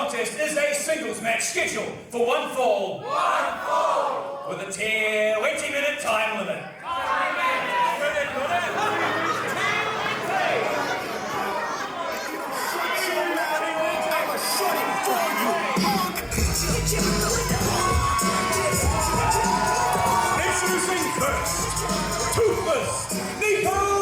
contest is a singles match scheduled for one fall. With a 20-minute time limit. Introducing first, Toothless Nico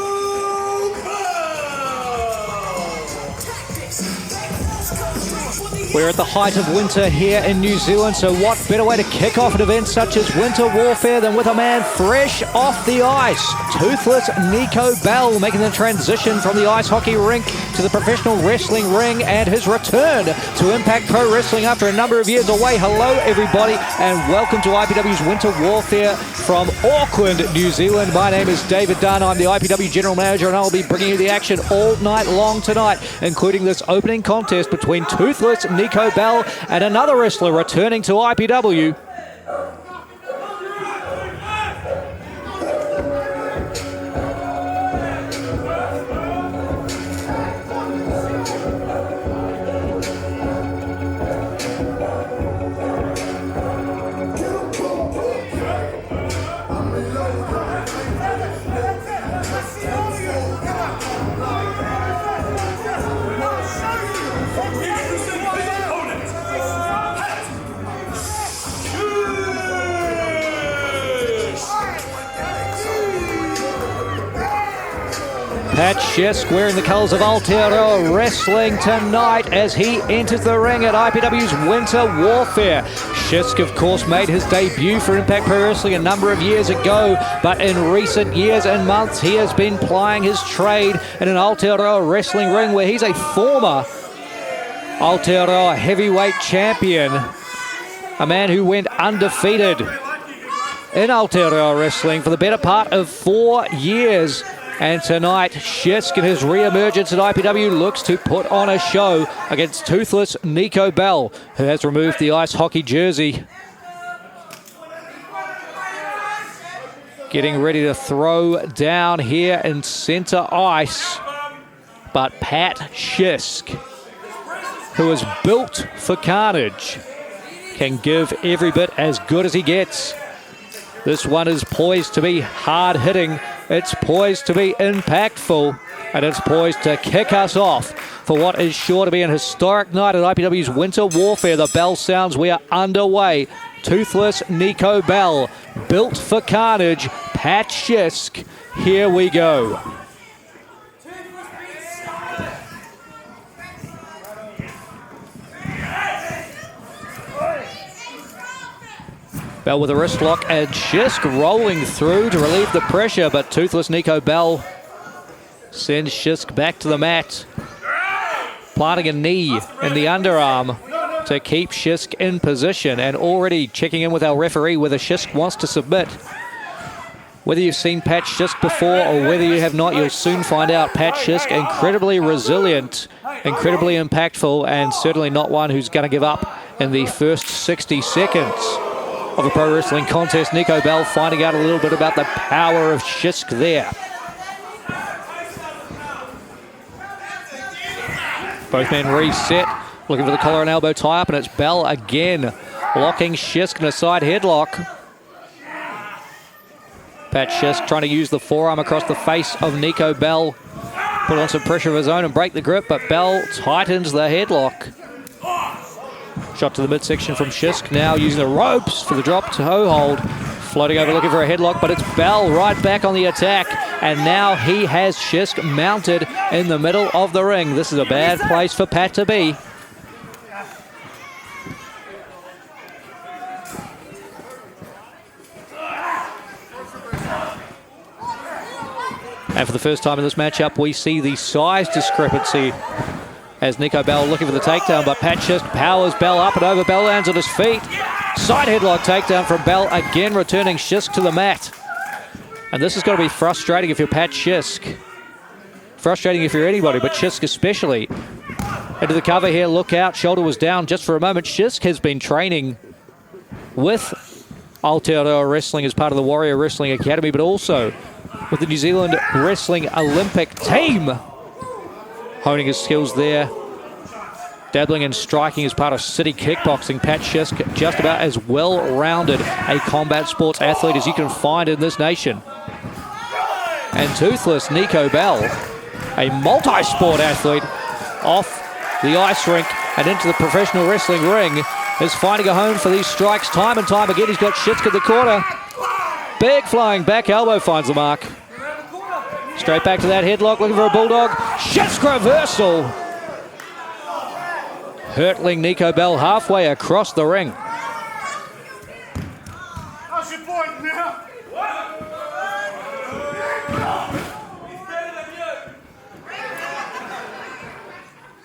We're at the height of winter here in New Zealand, so what better way to kick off an event such as Winter Warfare than with a man fresh off the ice. Toothless Nico Bell making the transition from the ice hockey rink to the professional wrestling ring and his return to Impact Pro Wrestling after a number of years away. Hello everybody and welcome to IPW's Winter Warfare from Auckland, New Zealand. My name is David Dunn, I'm the IPW General Manager and I'll be bringing you the action all night long tonight, including this opening contest between Toothless Nico Bell and another wrestler returning to IPW. Pat Shisk wearing the colours of Aotearoa Wrestling tonight as he enters the ring at IPW's Winter Warfare. Shisk, of course, made his debut for Impact Pro Wrestling a number of years ago, but in recent years and months he has been plying his trade in an Aotearoa Wrestling ring where he's a former Aotearoa heavyweight champion, a man who went undefeated in Aotearoa Wrestling for the better part of 4 years. And tonight, Shisk in his re-emergence at IPW looks to put on a show against Toothless Nico Bell, who has removed the ice hockey jersey. Getting ready to throw down here in centre ice. But Pat Shisk, who is built for carnage, can give every bit as good as he gets. This one is poised to be hard-hitting, it's poised to be impactful, and it's poised to kick us off for what is sure to be an historic night at IPW's Winter Warfare. The bell sounds, we are underway. Toothless Nico Bell, built for carnage, Pat Shisk, here we go. Bell with a wrist lock and Shisk rolling through to relieve the pressure, but Toothless Nico Bell sends Shisk back to the mat, planting a knee in the underarm to keep Shisk in position, and already checking in with our referee whether Shisk wants to submit. Whether you've seen Pat Shisk before or whether you have not, you'll soon find out. Pat Shisk, incredibly resilient, incredibly impactful, and certainly not one who's going to give up in the first 60 seconds of a pro wrestling contest. Nico Bell finding out a little bit about the power of Shisk there. Both men reset, looking for the collar and elbow tie-up, and it's Bell again, locking Shisk in a side headlock. Pat Shisk trying to use the forearm across the face of Nico Bell, put on some pressure of his own and break the grip, but Bell tightens the headlock. Shot to the midsection from Shisk, now using the ropes for the drop toe hold. Floating over looking for a headlock, but it's Bell right back on the attack. And now he has Shisk mounted in the middle of the ring. This is a bad place for Pat to be. And for the first time in this matchup, we see the size discrepancy as Nico Bell looking for the takedown, but Pat Shisk powers Bell up and over. Bell lands on his feet. Side headlock takedown from Bell, again returning Shisk to the mat. And this is going to be frustrating if you're Pat Shisk. Frustrating if you're anybody, but Shisk especially. Into the cover here, look out, shoulder was down just for a moment. Shisk has been training with Aotearoa Wrestling as part of the Warrior Wrestling Academy, but also with the New Zealand Wrestling Olympic team. Honing his skills there Dabbling in striking as part of City Kickboxing, Pat Shisk just about as well-rounded a combat sports athlete as you can find in this nation. And toothless Nico Bell, a multi-sport athlete, off the ice rink and into the professional wrestling ring, is finding a home for these strikes time and time again. He's got Shisk in the corner. Big flying back elbow finds the mark. Straight back to that headlock, looking for a bulldog. Shisk reversal. Hurtling Nico Bell halfway across the ring. How's your point now?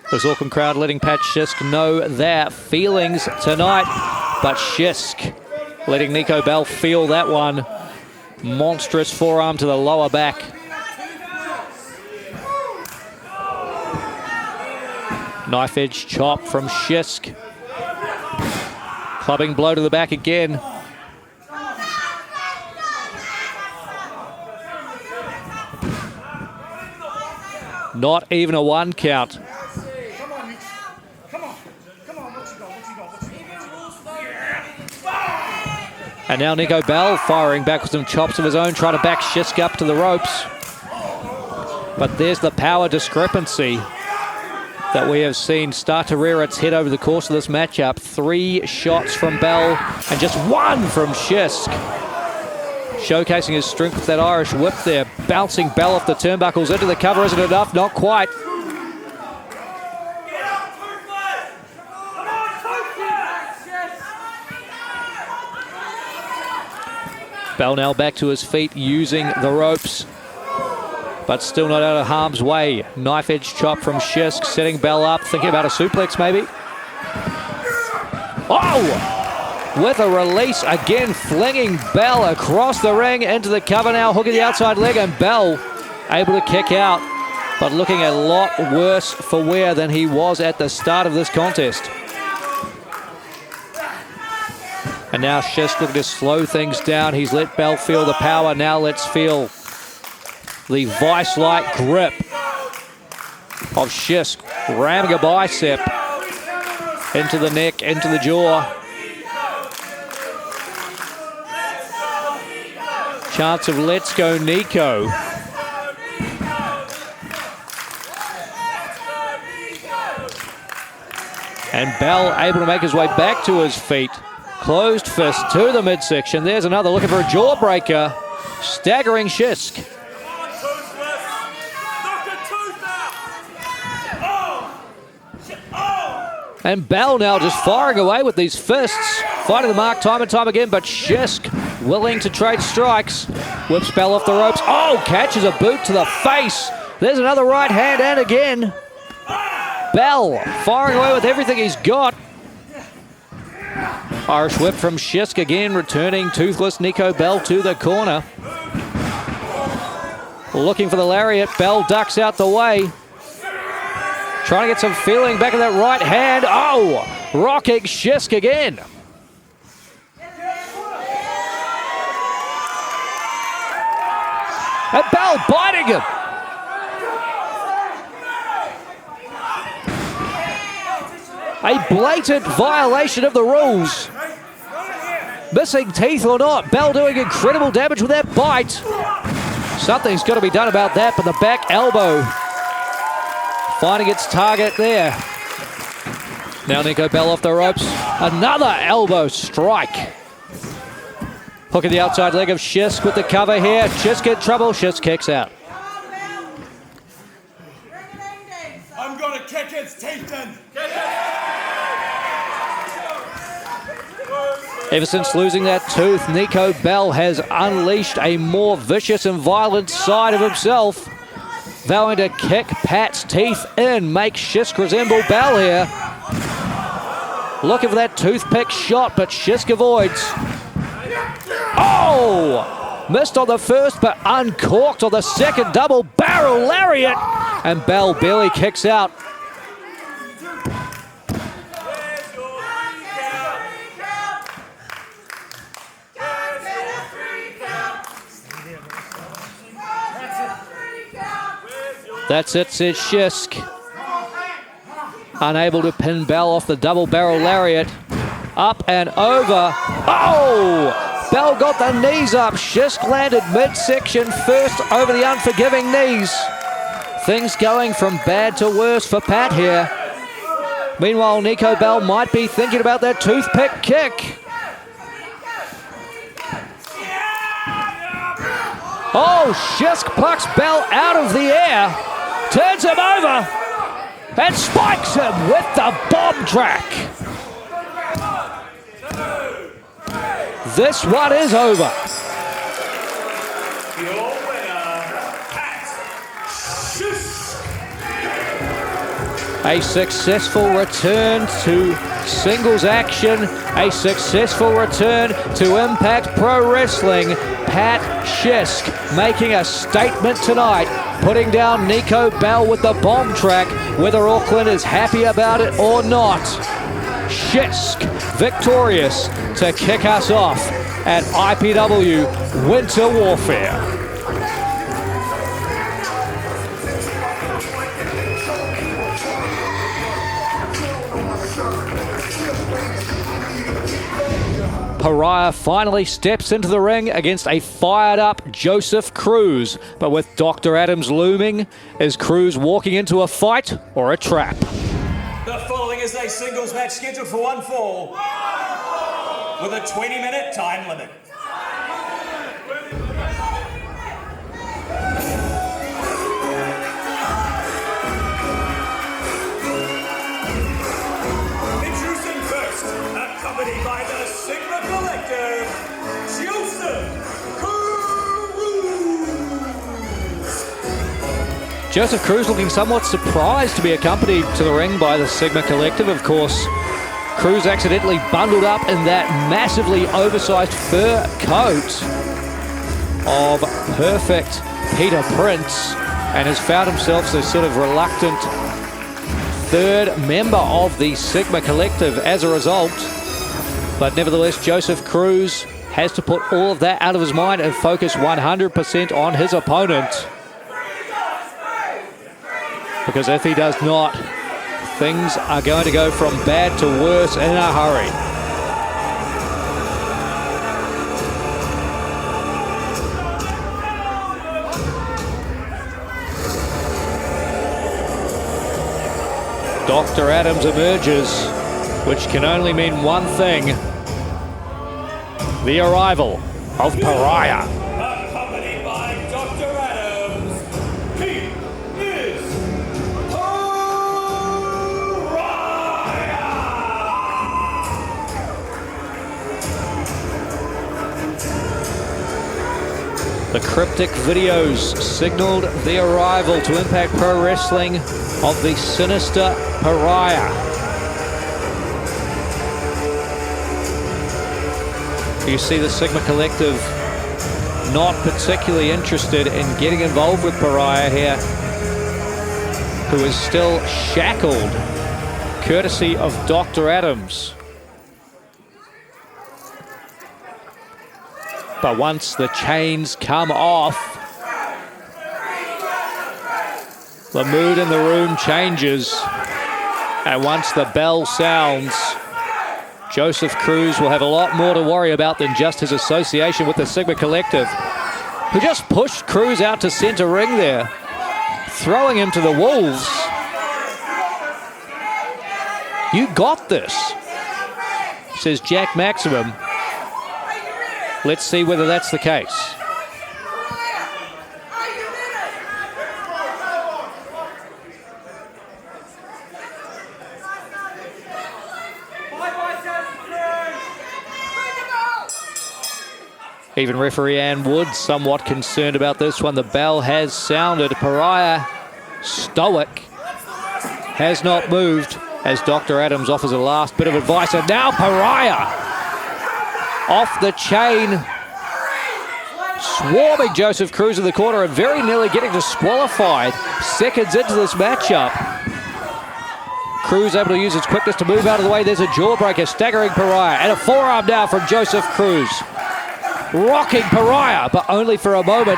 The Auckland crowd letting Pat Shisk know their feelings tonight, but Shisk letting Nico Bell feel that one. Monstrous forearm to the lower back. Knife edge chop from Shisk. Clubbing blow to the back again. Not even a 1 count. And now Nico Bell firing back with some chops of his own, trying to back Shisk up to the ropes. But there's the power discrepancy that we have seen start to rear its head over the course of this matchup. 3 shots from Bell and just 1 from Shisk. Showcasing his strength with that Irish whip there. Bouncing Bell off the turnbuckles into the cover. Isn't enough? Not quite. Bell now back to his feet using the ropes, but still not out of harm's way. Knife edge chop from Shisk, setting Bell up, thinking about a suplex maybe. Oh! With a release again, flinging Bell across the ring into the cover now, hooking the outside leg, and Bell able to kick out, but looking a lot worse for wear than he was at the start of this contest. And now Shisk looking to slow things down. He's let Bell feel the power. Now let's feel the vice-like grip of Shisk, ramming a bicep into the neck, into the jaw. Chance of let's go Nico. And Bell able to make his way back to his feet. Closed fist to the midsection. There's another looking for a jawbreaker. Staggering Shisk. And Bell now just firing away with these fists. Fighting the mark time and time again, but Shisk willing to trade strikes. Whips Bell off the ropes. Oh, catches a boot to the face. There's another right hand and again. Bell firing away with everything he's got. Irish whip from Shisk again, returning toothless Nico Bell to the corner. Looking for the lariat. Bell ducks out the way. Trying to get some feeling back in that right hand. Oh, rocking Shisk again. And Bell biting him. A blatant violation of the rules. Missing teeth or not, Bell doing incredible damage with that bite. Something's got to be done about that, but the back elbow finding its target there. Now Nico Bell off the ropes. Another elbow strike. Hook at the outside leg of Shisk with the cover here. Shisk in trouble. Shisk kicks out. I'm going to kick its teeth in. Ever since losing that tooth, Nico Bell has unleashed a more vicious and violent side of himself, vowing to kick Pat's teeth in, make Shisk resemble Bell here. Looking for that toothpick shot, but Shisk avoids. Oh! Missed on the first, but uncorked on the second double barrel lariat. And Bell barely kicks out. That's it, says Shisk. unable to pin Bell off the double barrel lariat. Up and over. Oh! Bell got the knees up. Shisk landed midsection first over the unforgiving knees. Things going from bad to worse for Pat here. Meanwhile, Nico Bell might be thinking about that toothpick kick. Oh, Shisk plucks Bell out of the air, turns him over, and spikes him with the bomb track. This one is over. Your winner, Pat Shisk. A successful return to singles action, a successful return to Impact Pro Wrestling. Pat Shisk making a statement tonight, putting down Nico Bell with the bomb track, whether Auckland is happy about it or not. Shisk victorious to kick us off at IPW Winter Warfare. Pariah finally steps into the ring against a fired-up Joseph Cruz. But with Dr. Adams looming, is Cruz walking into a fight or a trap? The following is a singles match scheduled for one fall with a 20-minute time limit. Introducing first, accompanied by the Sigma Collective, Joseph Cruz. Joseph Cruz looking somewhat surprised to be accompanied to the ring by the Sigma Collective. Of course, Cruz accidentally bundled up in that massively oversized fur coat of perfect Peter Prince and has found himself the sort of reluctant third member of the Sigma Collective as a result. But nevertheless, Joseph Cruz has to put all of that out of his mind and focus 100% on his opponent. Because if he does not, things are going to go from bad to worse in a hurry. Dr. Adams emerges, which can only mean one thing: the arrival of Pariah. Accompanied by Dr. Adams, he is The cryptic videos signaled the arrival to Impact Pro Wrestling of the sinister Pariah. You see the Sigma Collective not particularly interested in getting involved with Pariah here, who is still shackled, courtesy of Dr. Adams. But once the chains come off, the mood in the room changes. And once the bell sounds, Joseph Cruz will have a lot more to worry about than just his association with the Sigma Collective, who just pushed Cruz out to center ring there, throwing him to the wolves. You got this, says Jack Maximum. Let's see whether that's the case. Even referee Ann Wood somewhat concerned about this one. The bell has sounded. Pariah, stoic, has not moved as Dr. Adams offers a last bit of advice. And now Pariah off the chain, swarming Joseph Cruz in the corner and very nearly getting disqualified seconds into this matchup. Cruz able to use his quickness to move out of the way. There's a jawbreaker staggering Pariah, and a forearm now from Joseph Cruz. Rocking Pariah, but only for a moment.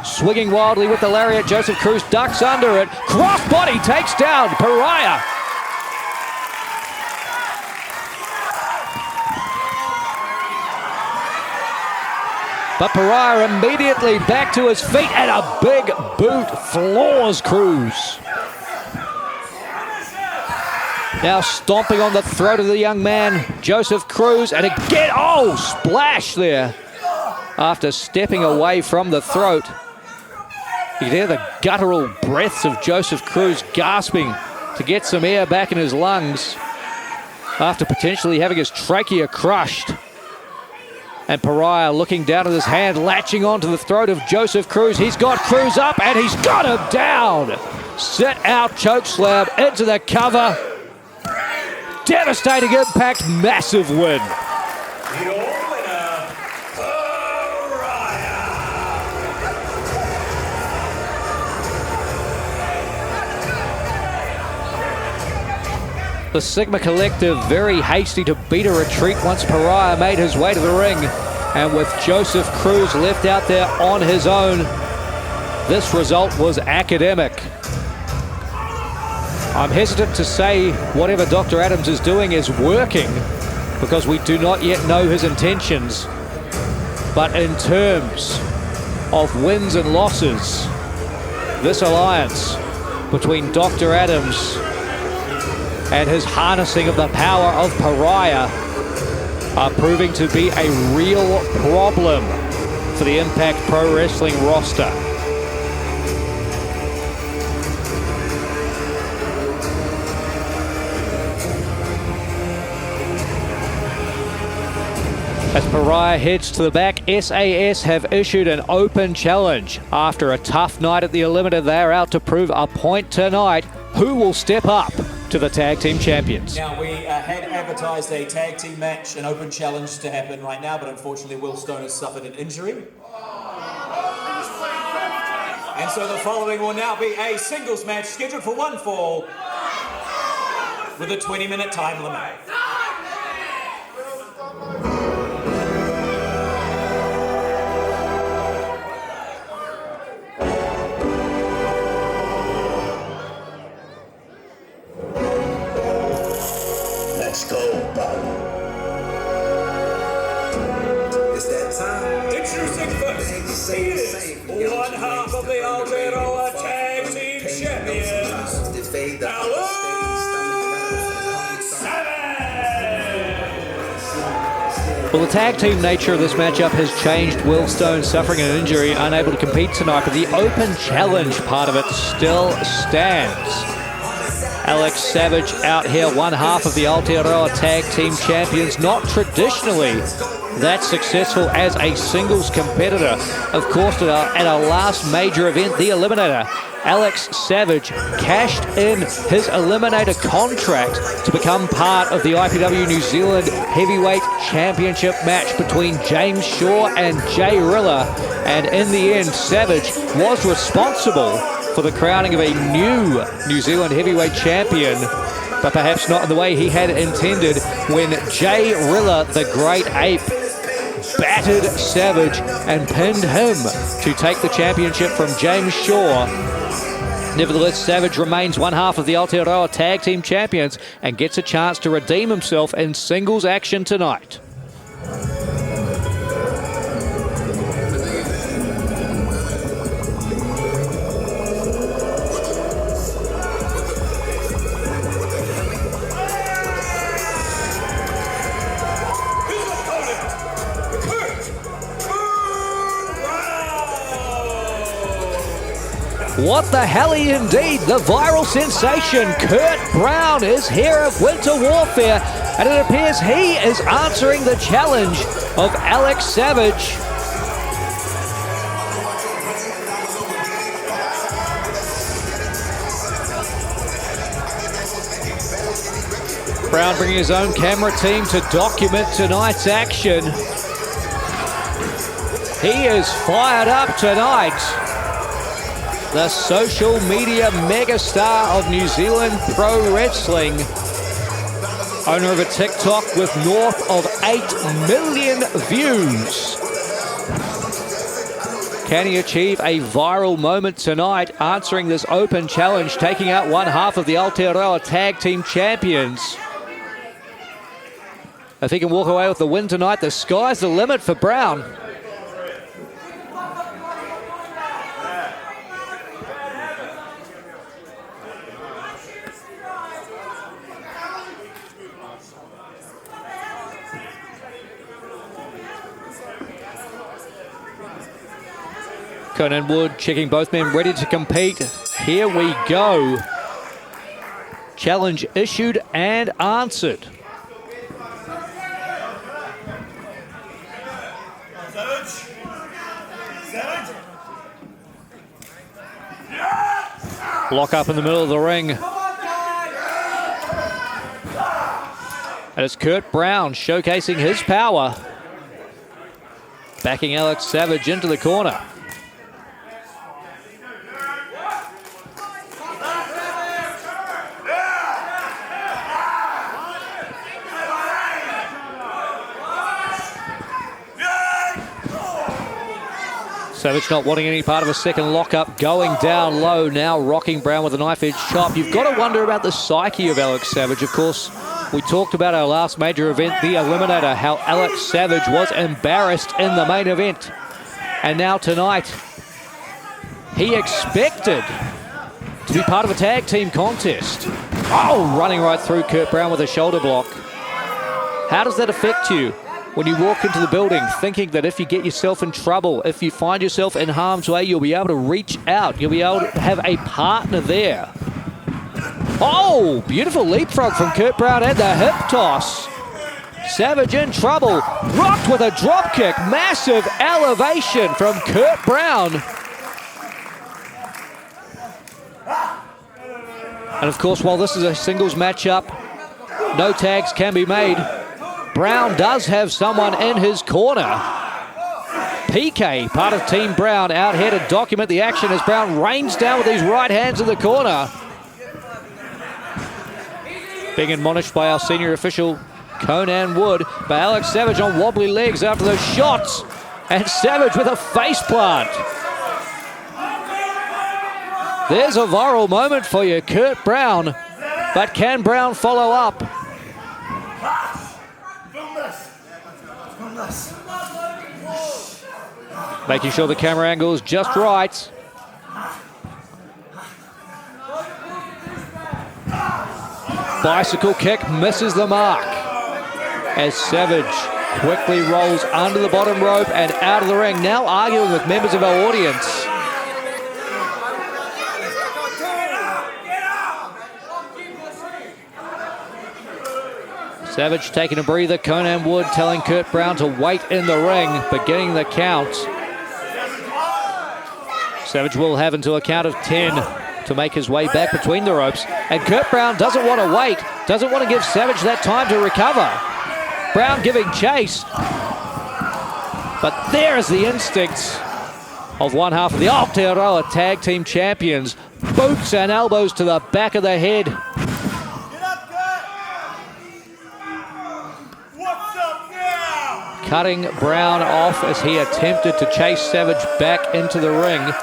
Swinging wildly with the lariat, Joseph Cruz ducks under it. Crossbody takes down Pariah. But Pariah immediately back to his feet, and a big boot floors Cruz. Now stomping on the throat of the young man, Joseph Cruz, and again, oh, splash there. After stepping away from the throat. You can hear the guttural breaths of Joseph Cruz gasping to get some air back in his lungs after potentially having his trachea crushed. And Pariah looking down at his hand, latching onto the throat of Joseph Cruz. He's got Cruz up and he's got him down. Set out choke slam into the cover. Devastating impact, massive win. The Sigma Collective very hasty to beat a retreat once Pariah made his way to the ring. And with Joseph Cruz left out there on his own, this result was academic. I'm hesitant to say whatever Dr. Adams is doing is working because we do not yet know his intentions. But in terms of wins and losses, this alliance between Dr. Adams and his harnessing of the power of Pariah are proving to be a real problem for the Impact Pro Wrestling roster. As Pariah heads to the back, SAS have issued an open challenge. After a tough night at the Eliminator, they are out to prove a point tonight. Who will step up to the tag team champions? Now, we had advertised a tag team match, an open challenge to happen right now, but unfortunately Will Stone has suffered an injury. And so the following will now be a singles match scheduled for one fall with a 20-minute time limit. Let's go, Bob. It's that time. Introducing first, he is one half of the Aotearoa Tag Team Champions, Alex Savage! Well, the tag team nature of this matchup has changed. Will Stone suffering an injury, unable to compete tonight, but the open challenge part of it still stands. Alex Savage out here, one half of the Aotearoa Tag Team Champions, not traditionally that successful as a singles competitor. Of course, at our last major event, the Eliminator, Alex Savage cashed in his Eliminator contract to become part of the IPW New Zealand Heavyweight Championship match between James Shaw and Jay Rilla. And in the end, Savage was responsible for the crowning of a new New Zealand heavyweight champion, but perhaps not in the way he had intended when Jay Rilla, the Great Ape, battered Savage and pinned him to take the championship from James Shaw. Nevertheless, Savage remains one half of the Aotearoa Tag Team Champions and gets a chance to redeem himself in singles action tonight. What the helly indeed, the viral sensation Kurt Brown is here at Winter Warfare, and it appears he is answering the challenge of Alex Savage. Brown bringing his own camera team to document tonight's action. He is fired up tonight. The social media megastar of New Zealand Pro Wrestling, owner of a TikTok with north of 8 million views. Can he achieve a viral moment tonight, answering this open challenge, taking out one half of the Aotearoa Tag Team Champions? If he can walk away with the win tonight, the sky's the limit for Brown. Conan Wood checking both men ready to compete. Here we go. Challenge issued and answered. Lock up in the middle of the ring. And it's Kurt Brown showcasing his power. Backing Alex Savage into the corner. Savage not wanting any part of a second lockup, going down low now, rocking Brown with a knife-edge chop. You've got to wonder about the psyche of Alex Savage. Of course, we talked about our last major event, the Eliminator, how Alex Savage was embarrassed in the main event. And now tonight, he expected to be part of a tag team contest. Oh, running right through Kurt Brown with a shoulder block. How does that affect you when you walk into the building thinking that if you get yourself in trouble, if you find yourself in harm's way, you'll be able to reach out, you'll be able to have a partner there? Oh, beautiful leapfrog from Kurt Brown and the hip toss. Savage in trouble, rocked with a drop kick, massive elevation from Kurt Brown. And of course, while this is a singles matchup, no tags can be made. Brown does have someone in his corner. PK, part of Team Brown, out here to document the action as Brown rains down with these right hands in the corner. Being admonished by our senior official, Conan Wood, by Alex Savage on wobbly legs after those shots. And Savage with a face plant. There's a viral moment for you, Kurt Brown. But can Brown follow up? Making sure the camera angle is just right. Bicycle kick misses the mark as Savage quickly rolls under the bottom rope and out of the ring, now arguing with members of our audience. Savage taking a breather. Conan Wood telling Kurt Brown to wait in the ring, beginning the count. Savage will have until a count of 10 to make his way back between the ropes. And Kurt Brown doesn't want to wait, doesn't want to give Savage that time to recover. Brown giving chase. But there's the instincts of one half of the Aotearoa Tag Team Champions. Boots and elbows to the back of the head. Cutting Brown off as he attempted to chase Savage back into the ring.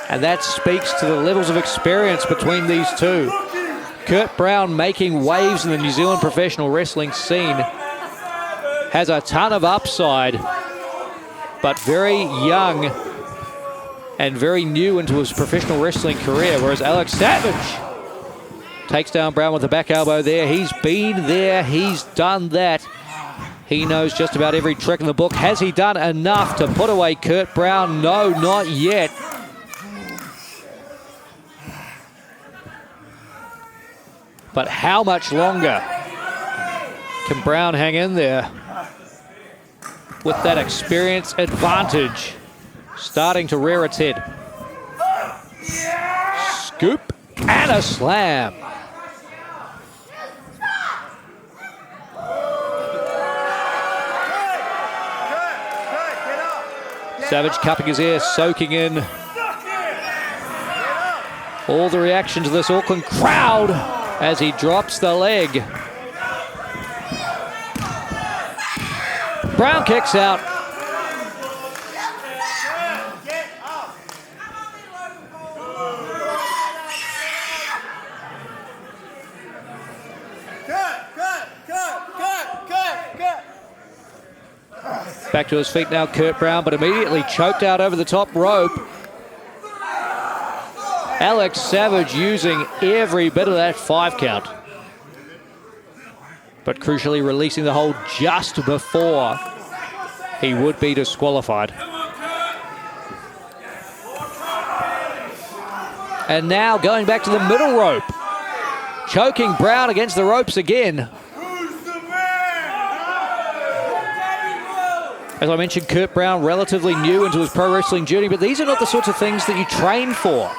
And that speaks to the levels of experience between these two. Kurt Brown, making waves in the New Zealand professional wrestling scene, has a ton of upside, but very young and very new into his professional wrestling career, whereas Alex Savage takes down Brown with the back elbow there. He's been there, he's done that. He knows just about every trick in the book. Has he done enough to put away Kurt Brown? No, not yet. But how much longer can Brown hang in there with that experience advantage starting to rear its head? Scoop and a slam. Savage cupping his ear, soaking in all the reaction to this Auckland crowd as he drops the leg. Brown kicks out. Back to his feet now, Kurt Brown, but immediately choked out over the top rope. Alex Savage using every bit of that 5 count. But crucially releasing the hold just before he would be disqualified. And now going back to the middle rope. Choking Brown against the ropes again. As I mentioned, Kurt Brown, relatively new into his pro wrestling journey, but these are not the sorts of things that you train for.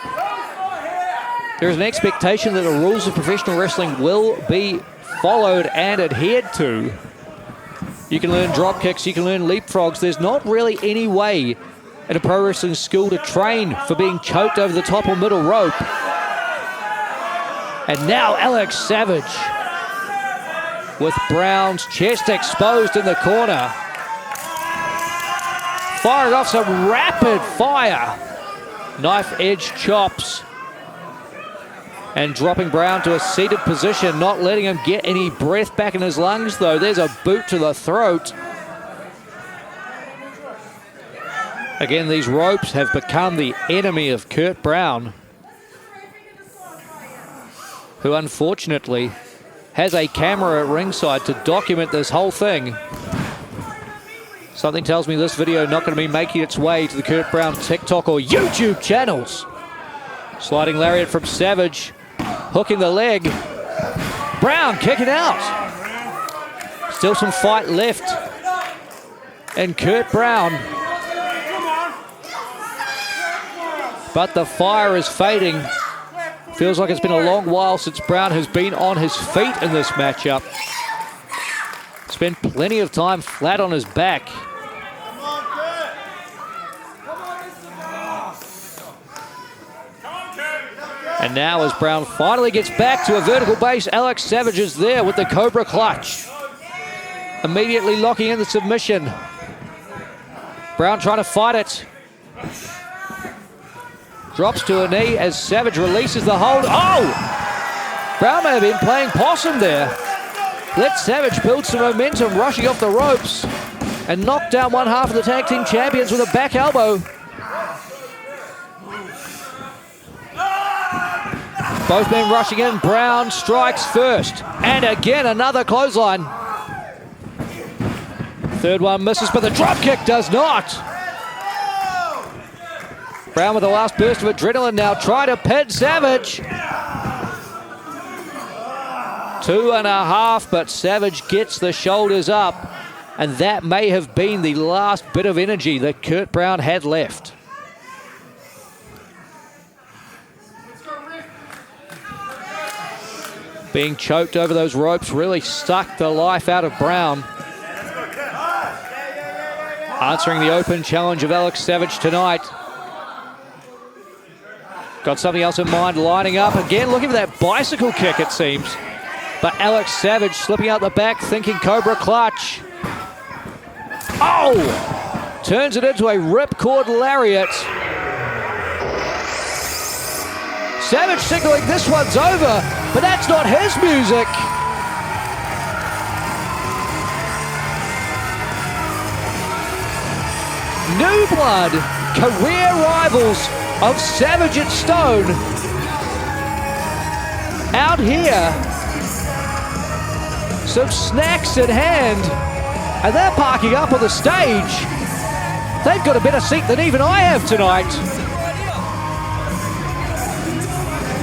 There is an expectation that the rules of professional wrestling will be followed and adhered to. You can learn drop kicks, you can learn leapfrogs. There's not really any way in a pro wrestling school to train for being choked over the top or middle rope. And now Alex Savage with Brown's chest exposed in the corner. Firing off some rapid fire knife edge chops. And dropping Brown to a seated position, not letting him get any breath back in his lungs, though. There's a boot to the throat. Again, these ropes have become the enemy of Kurt Brown, who unfortunately has a camera at ringside to document this whole thing. Something tells me this video not going to be making its way to the Kurt Brown TikTok or YouTube channels. Sliding lariat from Savage. Hooking the leg. Brown kicking out. Still some fight left. And Kurt Brown. But the fire is fading. Feels like it's been a long while since Brown has been on his feet in this matchup. Spent plenty of time flat on his back. And now as Brown finally gets back to a vertical base, Alex Savage is there with the Cobra Clutch. Immediately locking in the submission. Brown trying to fight it. Drops to a knee as Savage releases the hold. Oh! Brown may have been playing possum there. Let Savage build some momentum, rushing off the ropes. And knock down one half of the tag team champions with a back elbow. Both men rushing in. Brown strikes first. And again, another clothesline. Third one misses, but the drop kick does not. Brown with the last burst of adrenaline now, trying to pin Savage. 2.5, but Savage gets the shoulders up. And that may have been the last bit of energy that Kurt Brown had left. Being choked over those ropes really sucked the life out of Brown. Answering the open challenge of Alex Savage tonight. Got something else in mind, lining up again, looking for that bicycle kick, it seems. But Alex Savage slipping out the back, thinking Cobra Clutch. Oh! Turns it into a ripcord lariat. Savage signaling this one's over, but that's not his music. New Blood, career rivals of Savage and Stone. Out here, some snacks in hand, and they're parking up on the stage. They've got a better seat than even I have tonight.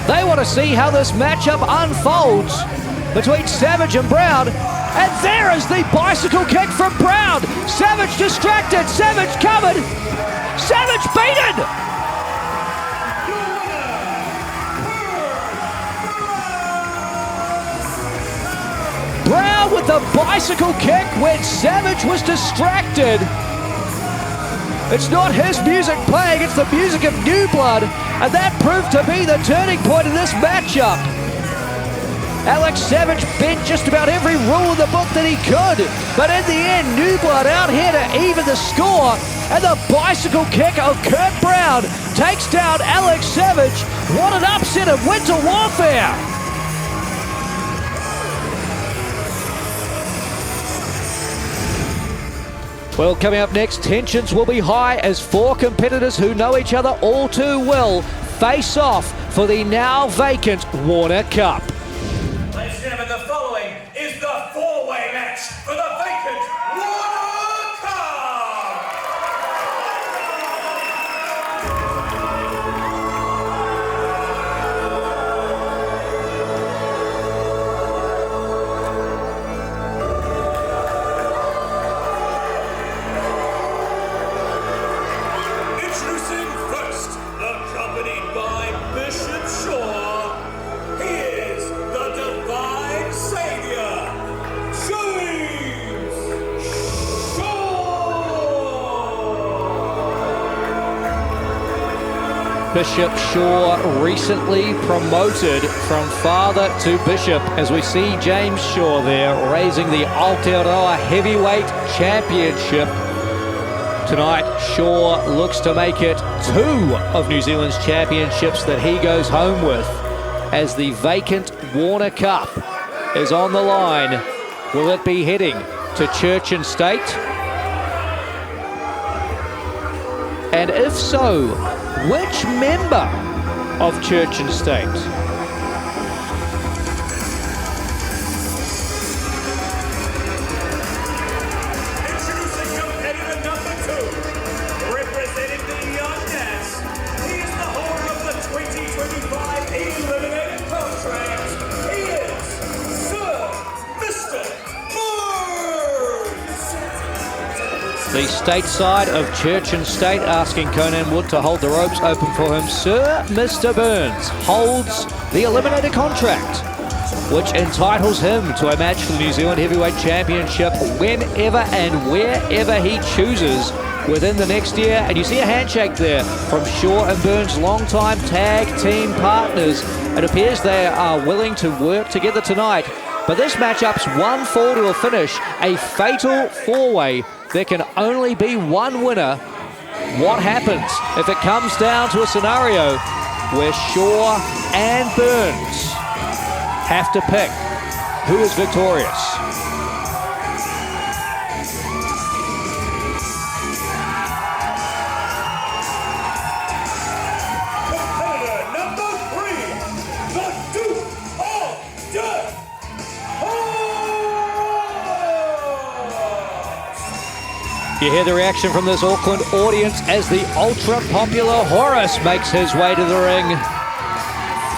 They want to see how this matchup unfolds between Savage and Brown. And there is the bicycle kick from Brown. Savage distracted. Savage covered. Savage beaten. Brown with the bicycle kick when Savage was distracted. It's not his music playing, it's the music of New Blood, and that proved to be the turning point in this matchup. Alex Savage bent just about every rule in the book that he could, but in the end, New Blood out here to even the score, and the bicycle kick of Kurt Brown takes down Alex Savage. What an upset of Winter Warfare! Well, coming up next, tensions will be high as four competitors who know each other all too well face off for the now vacant Warner Cup. Ladies and gentlemen, the following is the four-way match for the vacant Warner Cup. Bishop Shaw recently promoted from father to bishop, as we see James Shaw there raising the Aotearoa Heavyweight Championship. Tonight, Shaw looks to make it 2 of New Zealand's championships that he goes home with, as the vacant Warner Cup is on the line. Will it be heading to Church and State? And if so, which member of Church and State? Introducing competitor number 2, representing the Young Nats. He is the holder of the 2025 eliminated contract. He is Sir Mr. Burns. The state side of Church and State asking Conan Wood to hold the ropes open for him. Sir Mr. Burns holds the eliminator contract, which entitles him to a match for the New Zealand Heavyweight Championship whenever and wherever he chooses within the next year. And you see a handshake there from Shaw and Burns, longtime tag team partners. It appears they are willing to work together tonight. But this matchup's one fall to a finish, a fatal four-way. There can only be one winner. What happens if it comes down to a scenario where Shaw and Burns have to pick who is victorious? Competitor number 3, the Duke of Death. You hear the reaction from this Auckland audience as the ultra-popular Horace makes his way to the ring.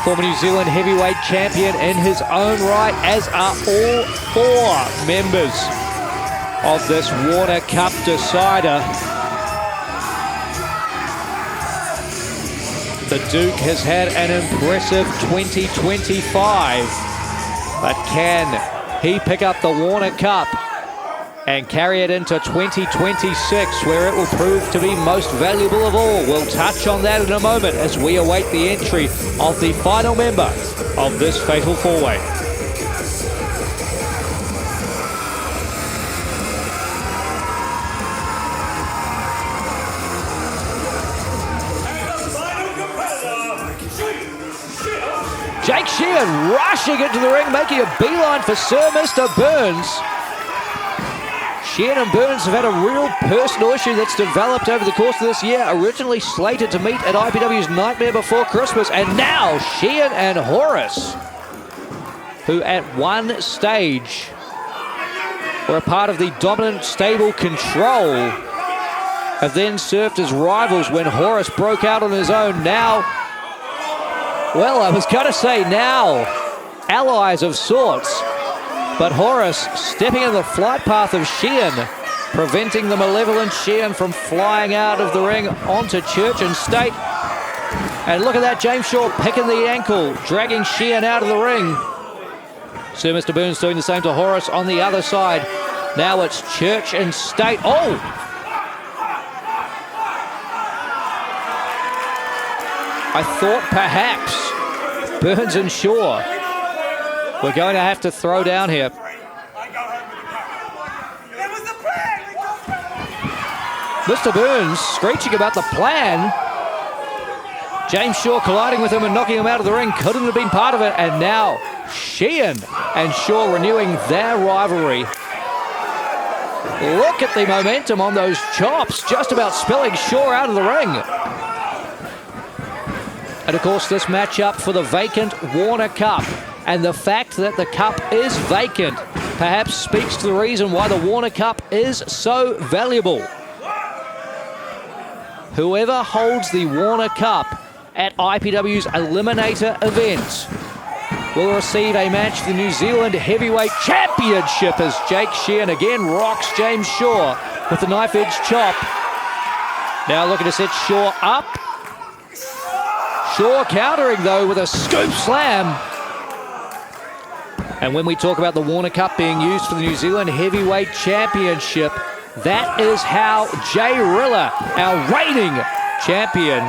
Former New Zealand heavyweight champion in his own right, as are all 4 members of this Warner Cup decider. The Duke has had an impressive 2025, but can he pick up the Warner Cup and carry it into 2026, where it will prove to be most valuable of all? We'll touch on that in a moment as we await the entry of the final member of this fatal four-way. Jake Sheehan rushing into the ring, making a beeline for Sir Mr. Burns. Sheehan and Burns have had a real personal issue that's developed over the course of this year, originally slated to meet at IPW's Nightmare Before Christmas, and now Sheehan and Horace, who at one stage were a part of the dominant stable Control, have then served as rivals when Horace broke out on his own. Now, well, I was going to say now allies of sorts, but Horace stepping in the flight path of Sheehan, preventing the malevolent Sheehan from flying out of the ring onto Church and State. And look at that, James Shaw picking the ankle, dragging Sheehan out of the ring. Sir Mr. Burns doing the same to Horace on the other side. Now it's Church and State. Oh! I thought perhaps Burns and Shaw were going to have to throw down here. Mr. Burns screeching about the plan. James Shaw colliding with him and knocking him out of the ring. Couldn't have been part of it. And now Sheehan and Shaw renewing their rivalry. Look at the momentum on those chops, just about spilling Shaw out of the ring. And of course, this matchup for the vacant Warner Cup, and the fact that the cup is vacant perhaps speaks to the reason why the Warner Cup is so valuable. Whoever holds the Warner Cup at IPW's Eliminator event will receive a match for the New Zealand Heavyweight Championship, as Jake Sheehan again rocks James Shaw with the knife-edge chop. Now looking to set Shaw up. Shaw countering, though, with a scoop slam. And when we talk about the Warner Cup being used for the New Zealand Heavyweight Championship, that is how Jay Rilla, our reigning champion,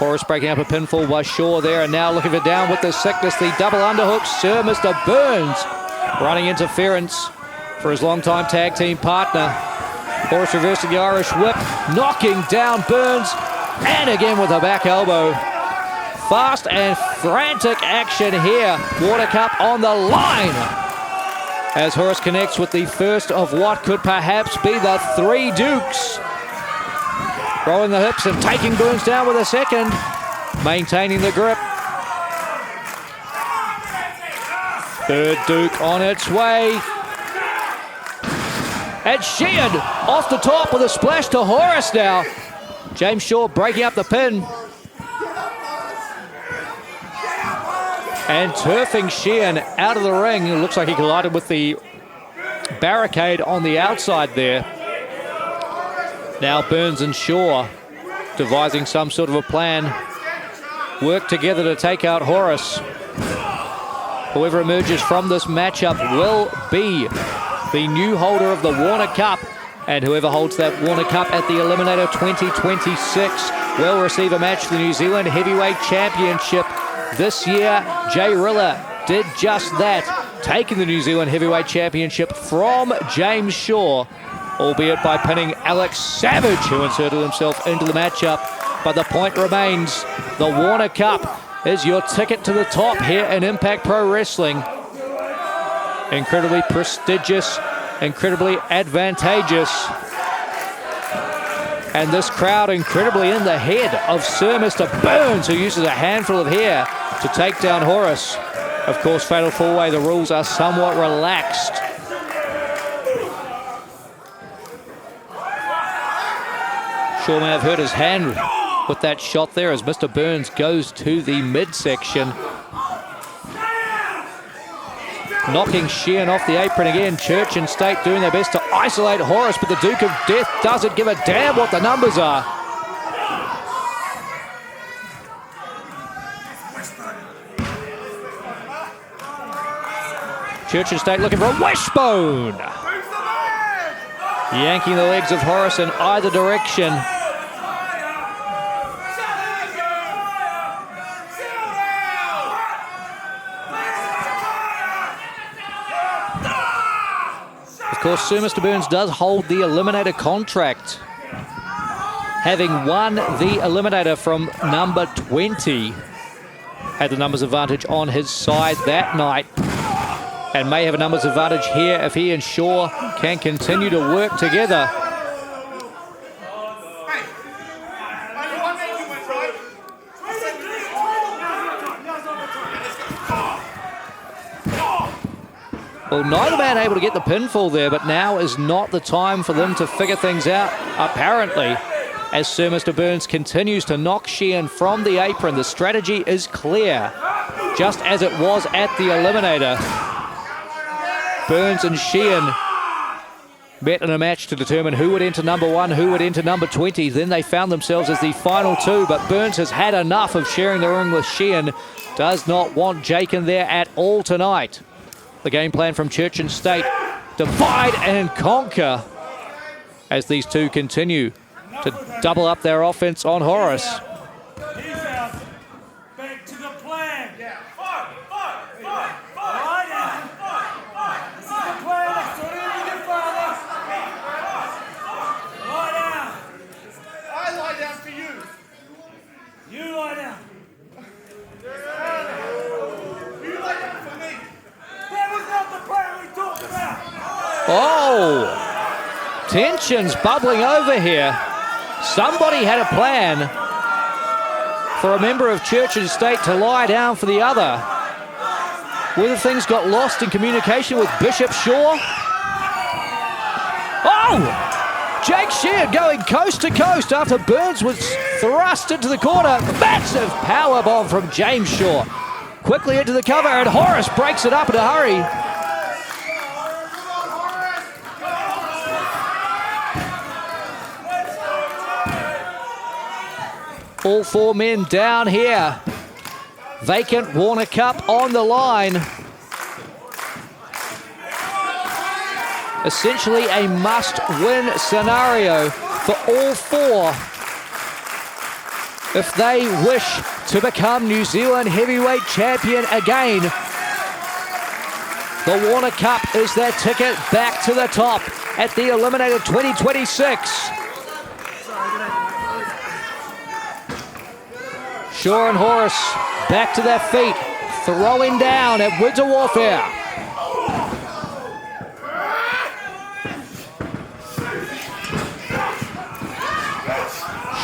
Horace breaking up a pinfall by Shaw there, and now looking for down with the sickness. The double underhook. Sir Mr. Burns running interference for his longtime tag team partner. Horace reversing the Irish whip, knocking down Burns, and again with a back elbow. Fast and frantic action here. Water cup on the line as Horace connects with the first of what could perhaps be the three Dukes. Rolling the hips and taking Burns down with a second. Maintaining the grip. Third Duke on its way. And Sheehan off the top with a splash to Horace now. James Shaw breaking up the pin. And turfing Sheehan out of the ring. It looks like he collided with the barricade on the outside there. Now Burns and Shaw devising some sort of a plan. Work together to take out Horace. Whoever emerges from this matchup will be the new holder of the Warner Cup. And whoever holds that Warner Cup at the Eliminator 2026 will receive a match for the New Zealand Heavyweight Championship. This year, Jay Rilla did just that, taking the New Zealand Heavyweight Championship from James Shaw, albeit by pinning Alex Savage, who inserted himself into the matchup. But the point remains, the Warner Cup is your ticket to the top here in Impact Pro Wrestling. Incredibly prestigious, incredibly advantageous. And this crowd incredibly in the head of Sir Mr. Burns, who uses a handful of hair to take down Horace. Of course, Fatal 4-Way, the rules are somewhat relaxed. Shaw may have hurt his hand with that shot there as Mr. Burns goes to the midsection. Knocking Sheehan off the apron again. Church and State doing their best to isolate Horace, but the Duke of Death doesn't give a damn what the numbers are. Church and State looking for a wishbone. Yanking the legs of Horace in either direction. Of course, Sir Mr. Burns does hold the Eliminator contract, having won the Eliminator from number 20. Had the numbers advantage on his side that night, and may have a numbers advantage here if he and Shaw can continue to work together. Well, neither man able to get the pinfall there, but now is not the time for them to figure things out, apparently, as Sir Mr. Burns continues to knock Sheehan from the apron. The strategy is clear, just as it was at the Eliminator. Burns and Sheehan met in a match to determine who would enter number 1, who would enter number 20. Then they found themselves as the final two, but Burns has had enough of sharing the ring with Sheehan. Does not want Jake in there at all tonight. The game plan from Church and State, divide and conquer, as these two continue to double up their offense on Horace. Back to the plan. Yeah. I lie down for you. You lie down. You lie down for me. That was not the plan we talked about. Oh, tensions bubbling over here. Somebody had a plan for a member of Church and State to lie down for the other. Whether things got lost in communication with Bishop Shaw. Oh! Jake Sheehan going coast to coast after Burns was thrust into the corner. Massive powerbomb from James Shaw. Quickly into the cover, and Horace breaks it up in a hurry. All four men down here. Vacant Warner Cup on the line. Essentially a must-win scenario for all four. if they wish to become New Zealand heavyweight champion again. The Warner Cup is their ticket back to the top at the Eliminator 2026. Shaw and Horace back to their feet, throwing down at Winter Warfare.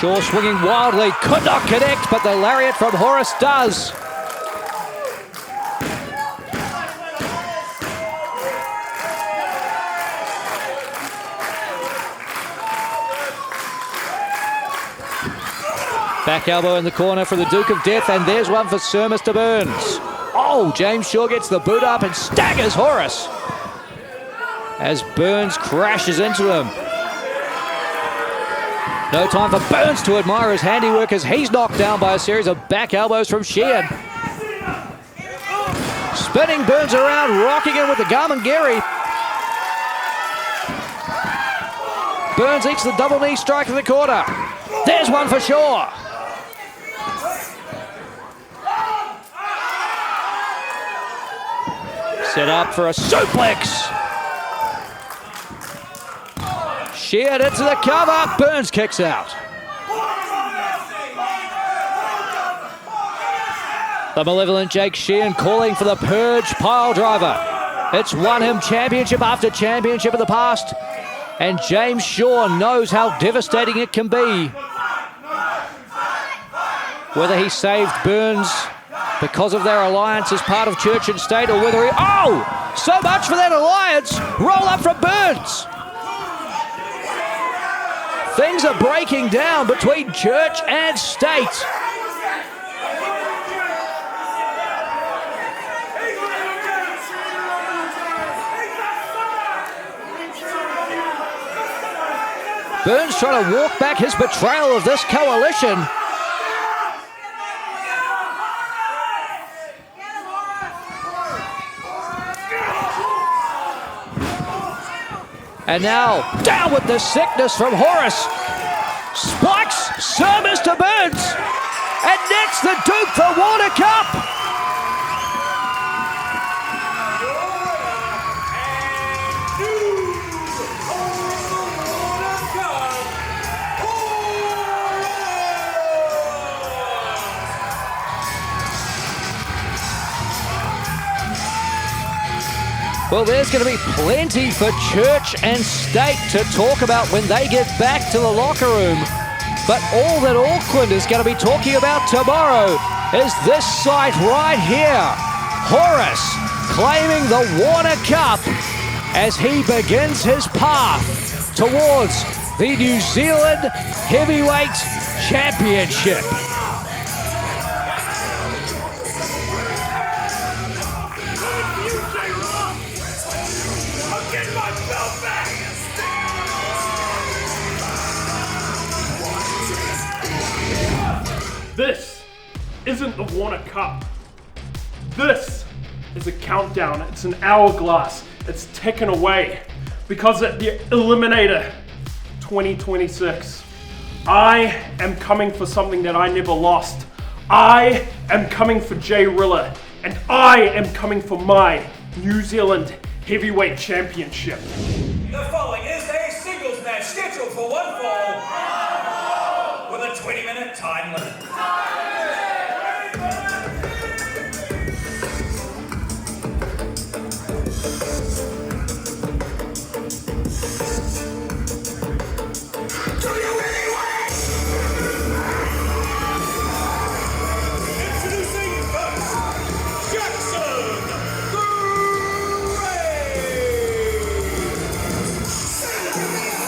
Shaw swinging wildly, could not connect, but the lariat from Horace does. Back elbow in the corner for the Duke of Death, and there's one for Sir Mr. Burns. Oh, James Shaw gets the boot up and staggers Horace as Burns crashes into him. No time for Burns to admire his handiwork as he's knocked down by a series of back elbows from Sheehan. Spinning Burns around, rocking him with the Garmangiri. Burns eats the double knee strike in the corner. There's one for Shaw. Set up for a suplex. Sheehan into the cover. Burns kicks out. The malevolent Jake Sheehan calling for the Purge pile driver. It's won him championship after championship in the past, and James Shaw knows how devastating it can be. Whether he saved Burns because of their alliance as part of Church and State, or whether he... Oh! So much for that alliance! Roll up from Burns! Things are breaking down between Church and State. Burns trying to walk back his betrayal of this coalition. And now, down with the sickness from Horace. Spikes Sir Mr. Burns. And next, the Duke for Warner Cup. Well, there's going to be plenty for Church and State to talk about when they get back to the locker room. But all that Auckland is going to be talking about tomorrow is this sight right here. Horace claiming the Warner Cup as he begins his path towards the New Zealand Heavyweight Championship. This isn't the Warner Cup. This is a countdown. It's an hourglass. It's ticking away. Because at the Eliminator 2026, I am coming for something that I never lost. I am coming for Jay Rilla. And I am coming for my New Zealand Heavyweight Championship. The following is a singles match scheduled for one fall with a 20-minute time limit.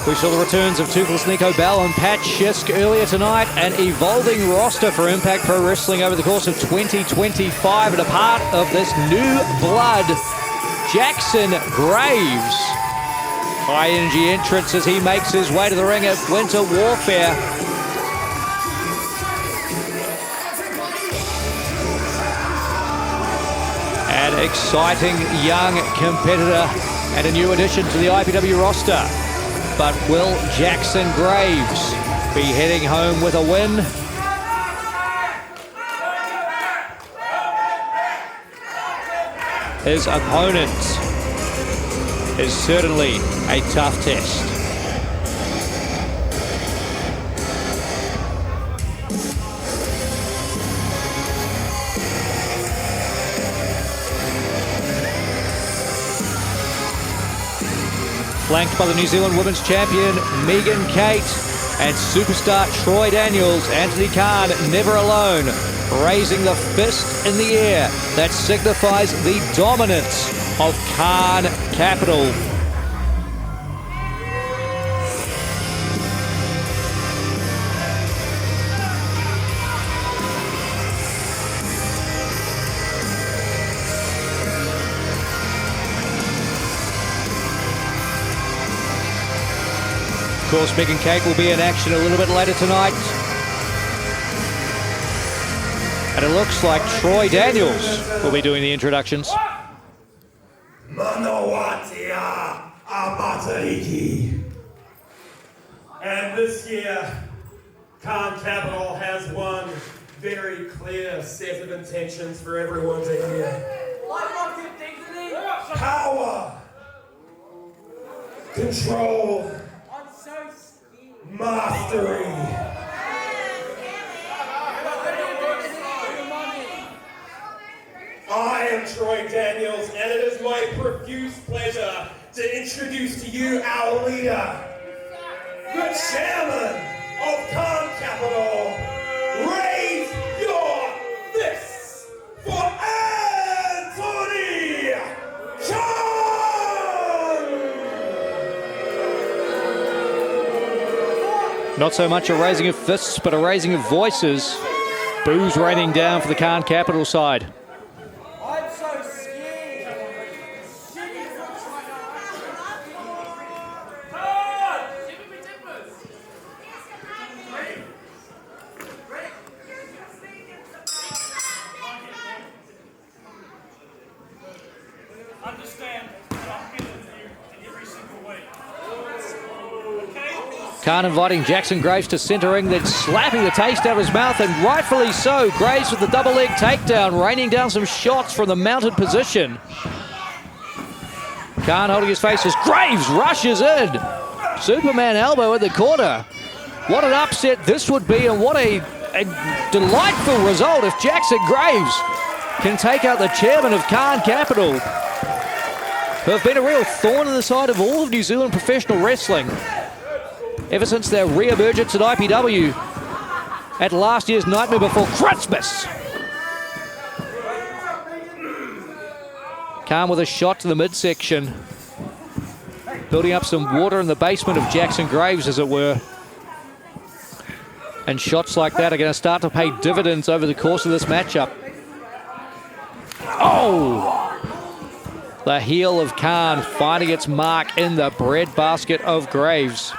We saw the returns of Toothless Nico Bell and Pat Shisk earlier tonight, an evolving roster for Impact Pro Wrestling over the course of 2025, and a part of this new blood, Jackson Graves. High energy entrance as he makes his way to the ring at Winter Warfare. An exciting young competitor and a new addition to the IPW roster. But will Jackson Graves be heading home with a win? his opponent is certainly a tough test. Flanked by the New Zealand Women's Champion Megan Kate and superstar Troy Daniels, Anthony Khan never alone, raising the fist in the air that signifies the dominance of Khan Capital. Of course, Megan Kate will be in action a little bit later tonight. And it looks like Troy Daniels will be doing the introductions. Manawatia Amatariki. And this year, Khan Capital has one very clear set of intentions for everyone to hear. Power, control, mastery. I am Troy Daniels, and it is my profuse pleasure to introduce to you our leader, the chairman of Khan Capital. Raise your fists for Anthony Khan! Not so much a raising of fists, but a raising of voices. Boos raining down for the Khan Capital side. I'm so scared. Understand that I'm better than you in every single way. Okay? Khan inviting Jackson Graves to centering, then slapping the taste out of his mouth, and rightfully so. Graves with the double leg takedown, raining down some shots from the mounted position. Khan holding his face as Graves rushes in. Superman elbow in the corner. What an upset this would be, and what a delightful result if Jackson Graves can take out the chairman of Khan Capital, who have been a real thorn in the side of all of New Zealand professional wrestling ever since their re-emergence at IPW at last year's Nightmare Before Christmas. Khan with a shot to the midsection, building up some water in the basement of Jackson Graves, as it were. And shots like that are going to start to pay dividends over the course of this matchup. Oh! The heel of Khan finding its mark in the breadbasket of Graves,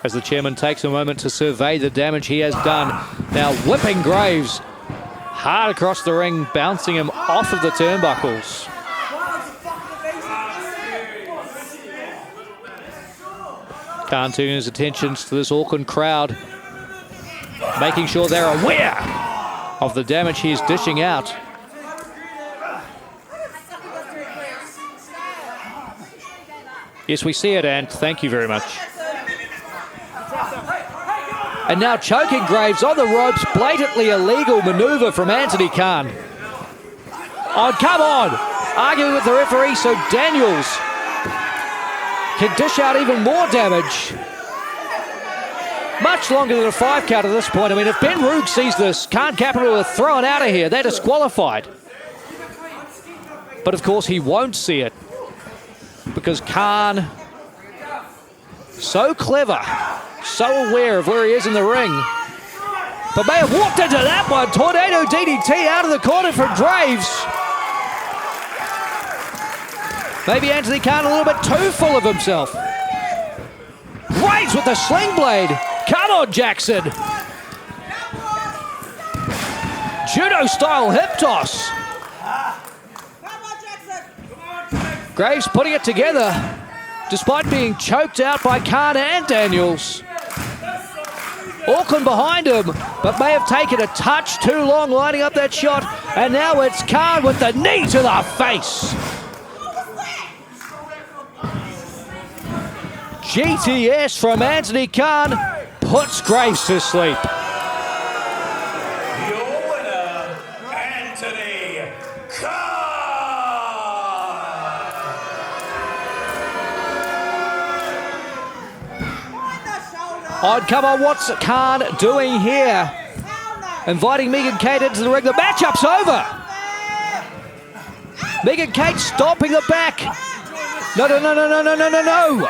as the chairman takes a moment to survey the damage he has done. Now whipping Graves hard across the ring, bouncing him off of the turnbuckles. Khan turning his attentions to this Auckland crowd, making sure they're aware of the damage he is dishing out. Yes, we see it, and thank you very much. And now choking Graves on the ropes, blatantly illegal maneuver from Anthony Khan. Oh, come on! Arguing with the referee so Daniels can dish out even more damage. Much longer than a 5 count at this point. I mean, if Ben Roog sees this, Khan Capital are thrown out of here. They're disqualified. But of course he won't see it, because Khan, so clever, so aware of where he is in the ring, but may have walked into that one. Tornado DDT out of the corner from Graves. Maybe Anthony Khan a little bit too full of himself. Graves with the sling blade. Come on, Jackson. Judo-style hip toss. Graves putting it together, despite being choked out by Khan and Daniels. Auckland behind him, but may have taken a touch too long lining up that shot. And now it's Khan with the knee to the face. GTS from Anthony Khan puts Graves to sleep. Your winner, Anthony Khan. Oh, come on, what's Khan doing here? Inviting Megan Kate into the ring. The matchup's over. Megan Kate stomping the back. No, no, no, no, no, no, no, no, no.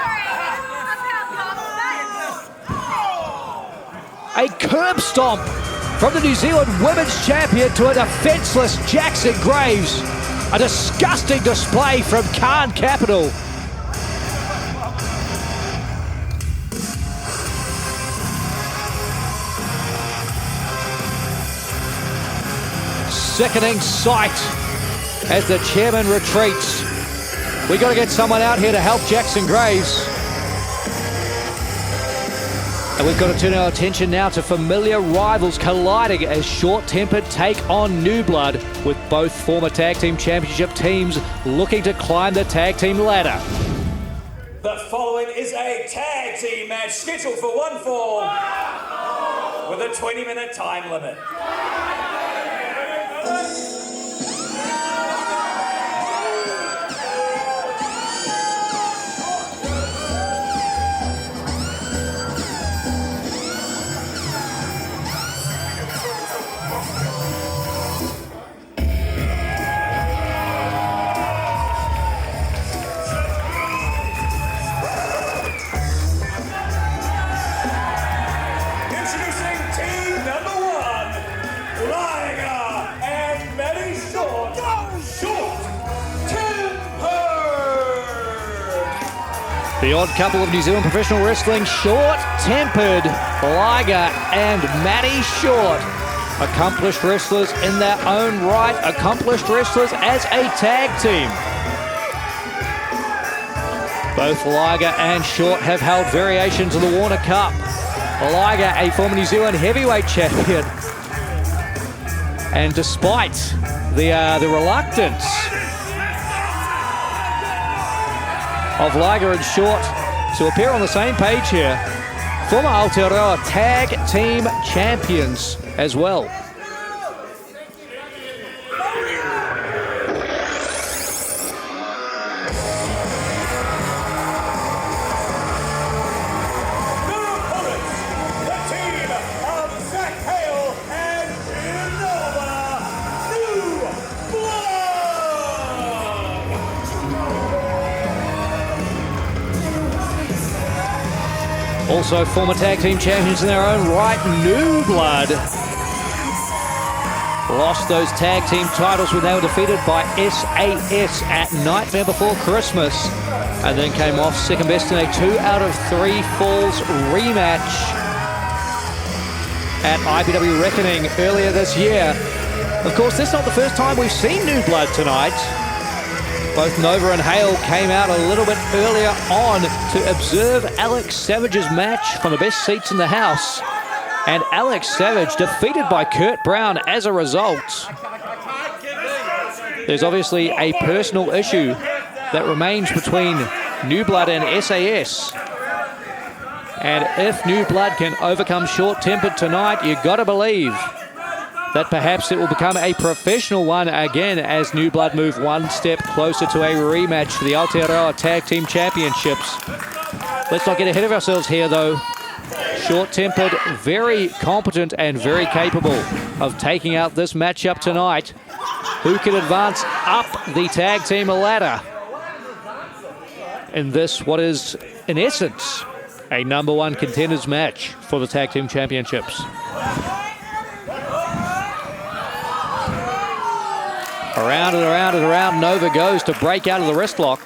A curb stomp from the New Zealand Women's Champion to a defenseless Jackson Graves. A disgusting display from Khan Capital. Sickening sight as the chairman retreats. We got to get someone out here to help Jackson Graves. And we've got to turn our attention now to familiar rivals colliding as Short Tempered take on New Blood, with both former tag team championship teams looking to climb the tag team ladder. The following is a tag team match scheduled for one fall with a 20-minute time limit. The odd couple of New Zealand professional wrestling, Short Tempered, Liger and Matty Short. Accomplished wrestlers in their own right, accomplished wrestlers as a tag team. Both Liger and Short have held variations of the Warner Cup. Liger, a former New Zealand heavyweight champion. And despite the reluctance of Liger and Short to appear on the same page here, former Aotearoa tag team champions as well. Also former tag team champions in their own right, New Blood. Lost those tag team titles when they were defeated by SAS at Nightmare Before Christmas, and then came off second best in a 2 out of 3 falls rematch at IPW Reckoning earlier this year. Of course, this is not the first time we've seen New Blood tonight. Both Nova and Hale came out a little bit earlier on to observe Alex Savage's match from the best seats in the house. And Alex Savage defeated by Kurt Brown as a result. There's obviously a personal issue that remains between New Blood and SAS. And if New Blood can overcome Short Tempered tonight, you gotta believe that perhaps it will become a professional one again as New Blood move one step closer to a rematch for the Aotearoa Tag Team Championships. Let's not get ahead of ourselves here though. Short Tempered, very competent and very capable of taking out this matchup tonight. Who can advance up the tag team ladder in this, what is in essence a #1 contenders match for the Tag Team Championships. Around and around and around Nova goes to break out of the wrist lock.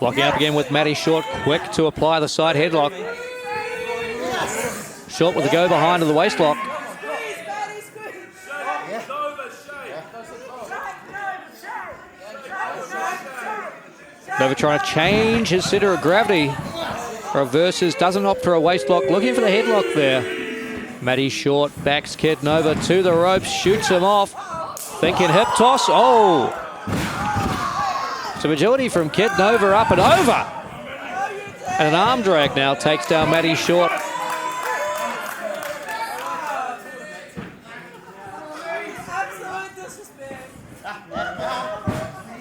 Locking up again with Matty Short, quick to apply the side headlock. Short with the go behind of the waist lock. Nova trying to change his center of gravity Reverses, doesn't opt for a waist lock, looking for the headlock there. Matty Short backs Kid Nova to the ropes, shoots him off. Thinking hip toss, oh! Some agility from Kid Nova, up and over. And an arm drag now takes down Matty Short.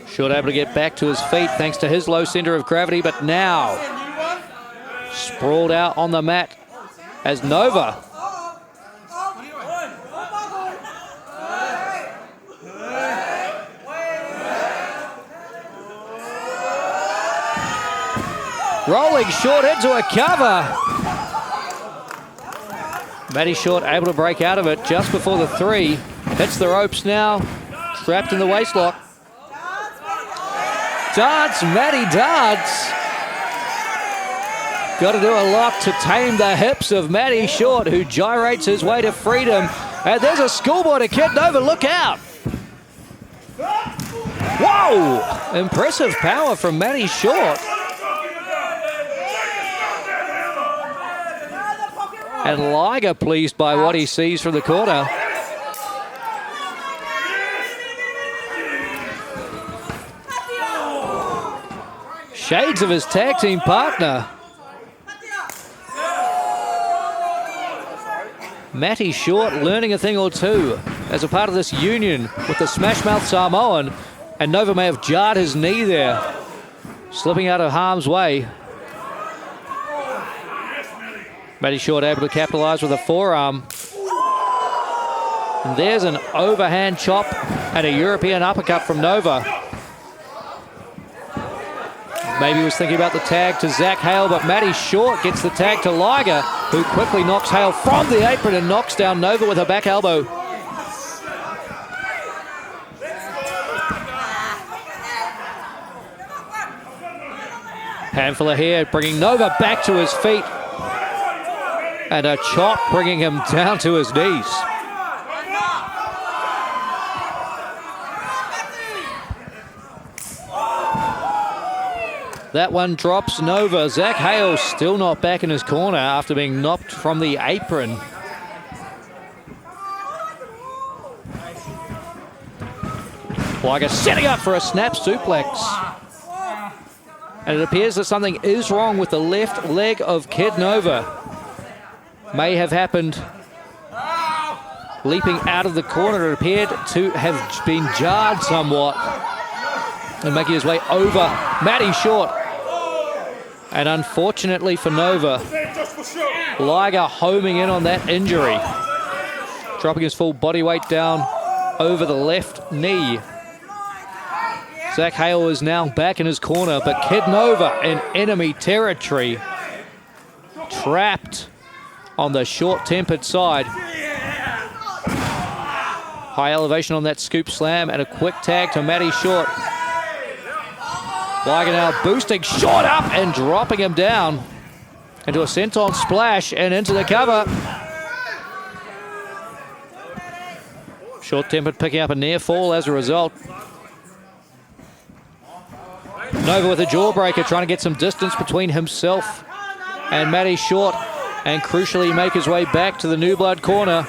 Short able to get back to his feet thanks to his low center of gravity, but now sprawled out on the mat as Nova rolling Short into a cover. Matty Short able to break out of it just before the 3. Hits the ropes now, trapped in the waistlock. Dance, Matty Dance. Got to do a lot to tame the hips of Matty Short, who gyrates his way to freedom. And there's a schoolboy to Kid Nova, look out. Whoa, impressive power from Matty Short. And Liger pleased by what he sees from the corner. Shades of his tag team partner. Matty Short learning a thing or two as a part of this union with the Smashmouth Samoan. And Nova may have jarred his knee there, slipping out of harm's way. Matty Short able to capitalize with a forearm. And there's an overhand chop and a European uppercut from Nova. Maybe he was thinking about the tag to Zach Hale, but Matty Short gets the tag to Liger, who quickly knocks Hale from the apron and knocks down Nova with a back elbow. Handful of hair bringing Nova back to his feet. And a chop bringing him down to his knees. That one drops Nova. Zach Hale still not back in his corner after being knocked from the apron. Liger setting up for a snap suplex. And it appears that something is wrong with the left leg of Kid Nova. May have happened leaping out of the corner. It appeared to have been jarred somewhat. And making his way over Matty Short. And unfortunately for Nova, Liger homing in on that injury. Dropping his full body weight down over the left knee. Zach Hale is now back in his corner, but Kid Nova in enemy territory. Trapped on the short-tempered side. High elevation on that scoop slam and a quick tag to Matty Short. Liger now boosting Short up and dropping him down into a senton splash and into the cover. Short-tempered picking up a near fall as a result. Nova with a jawbreaker, trying to get some distance between himself and Matty Short, and crucially make his way back to the New Blood corner.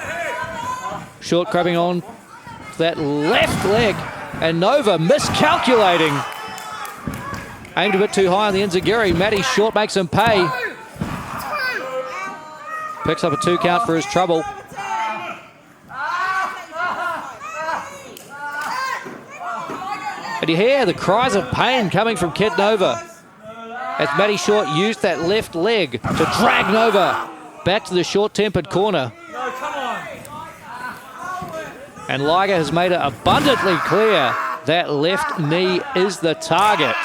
Short grabbing on to that left leg, and Nova miscalculating. Aimed a bit too high on the enziguri. Matty Short makes him pay. Picks up a 2 count for his trouble. And you hear the cries of pain coming from Kid Nova as Matty Short used that left leg to drag Nova back to the short-tempered corner. And Liger has made it abundantly clear that left knee is the target.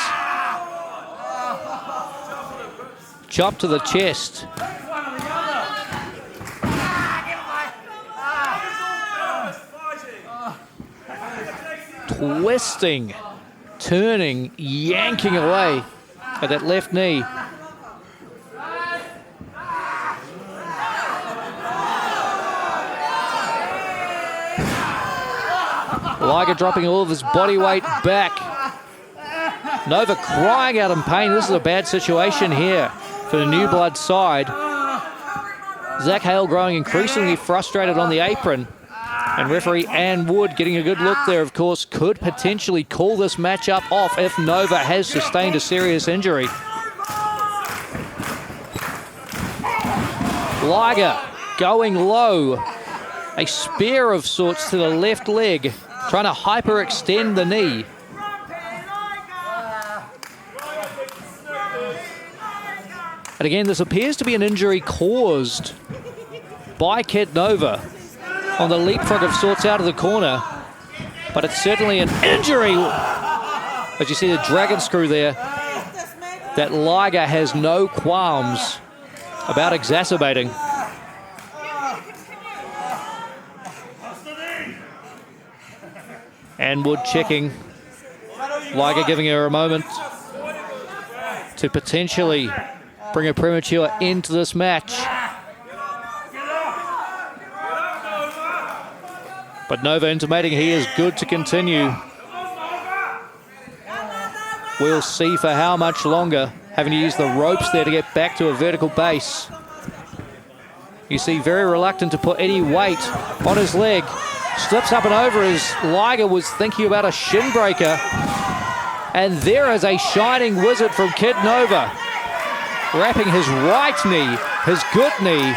Chop to the chest. Twisting, turning, yanking away at that left knee. Liger dropping all of his body weight back. Nova crying out in pain. This is a bad situation here for the New Blood side. Zach Hale growing increasingly frustrated on the apron. And referee Ann Wood getting a good look there, of course, could potentially call this matchup off if Nova has sustained a serious injury. Liger going low. A spear of sorts to the left leg, trying to hyperextend the knee. And again, this appears to be an injury caused by Kid Nova on the leapfrog of sorts out of the corner. But it's certainly an injury, as you see the dragon screw there, that Liger has no qualms about exacerbating. And Wood checking. Liger giving her a moment to potentially bring a premature end to this match. But Nova intimating he is good to continue. We'll see for how much longer, having to use the ropes there to get back to a vertical base. You see very reluctant to put any weight on his leg. Slips up and over as Liger was thinking about a shin breaker. And there is a shining wizard from Kid Nova, wrapping his right knee, his good knee,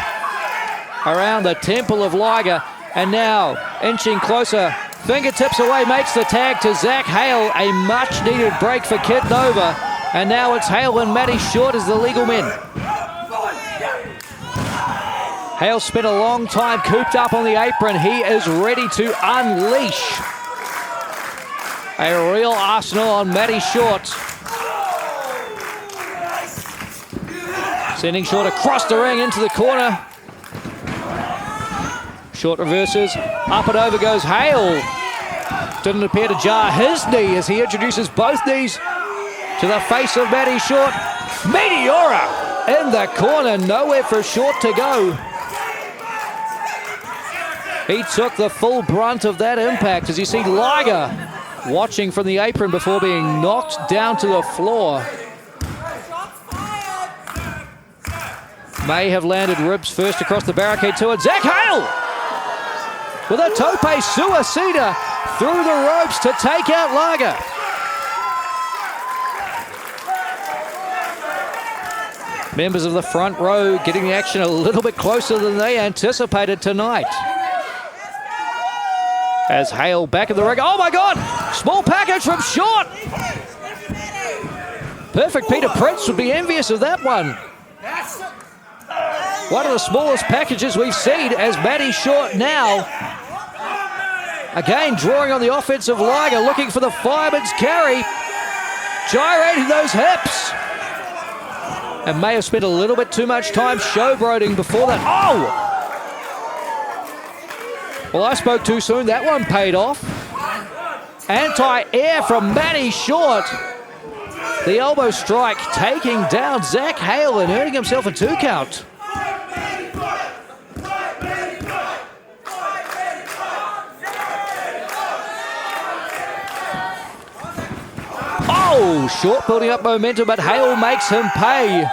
around the temple of Liger. And now, inching closer, fingertips away, makes the tag to Zach Hale. A much-needed break for Kid Nova. And now it's Hale and Matty Short as the legal men. Hale spent a long time cooped up on the apron. He is ready to unleash a real arsenal on Matty Short. Sending Short across the ring into the corner. Short reverses, up and over goes Hale. Didn't appear to jar his knee as he introduces both knees to the face of Matty Short. Meteora in the corner, nowhere for Short to go. He took the full brunt of that impact as you see Liger watching from the apron before being knocked down to the floor. May have landed ribs first across the barricade to it. Zach Hale with a tope suicida through the ropes to take out Liger. Members of the front row getting the action a little bit closer than they anticipated tonight. As Hale back in the ring. Oh my God! Small package from Short! Perfect Peter Prince would be envious of that one. One of the smallest packages we've seen as Matty Short now. Again, drawing on the offensive Liger, looking for the fireman's carry. Gyrating those hips. And may have spent a little bit too much time showboating before that. Oh! Well, I spoke too soon. That one paid off. Anti-air from Matty Short. The elbow strike taking down Zach Hale and earning himself a 2 count. Oh, Short building up momentum, but Hale makes him pay.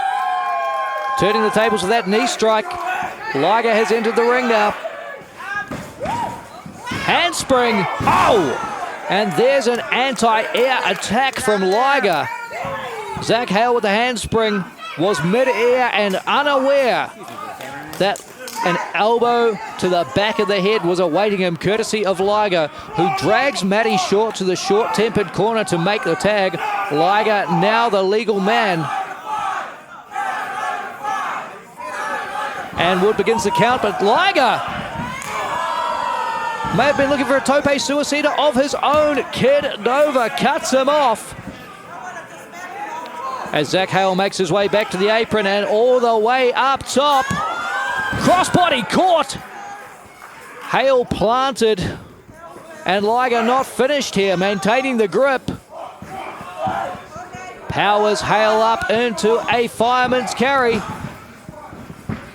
Turning the tables with that knee strike. Liger has entered the ring now. Handspring. Oh! And there's an anti-air attack from Liger. Zach Hale with the handspring was mid-air and unaware that an elbow to the back of the head was awaiting him, courtesy of Liger, who drags Matty Short to the short-tempered corner to make the tag. Liger now the legal man. And Wood begins the count, but Liger may have been looking for a tope suicida of his own. Kid Nova cuts him off. As Zach Hale makes his way back to the apron and all the way up top. Crossbody caught. Hale planted. And Liger not finished here, maintaining the grip. Powers Hale up into a fireman's carry.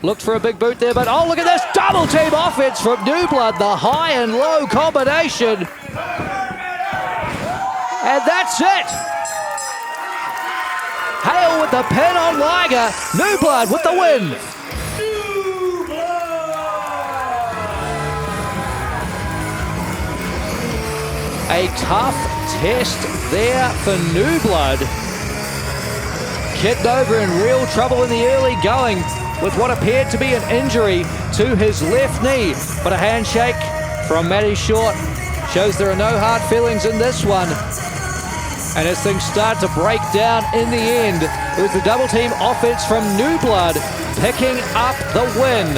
Looked for a big boot there, but oh, look at this double team offense from New Blood, the high and low combination. And that's it. Hale with the pin on Liger. New Blood with the win. A tough test there for New Blood. Kid Nova in real trouble in the early going with what appeared to be an injury to his left knee. But a handshake from Matty Short shows there are no hard feelings in this one. And as things start to break down in the end, it was the double team offense from New Blood picking up the win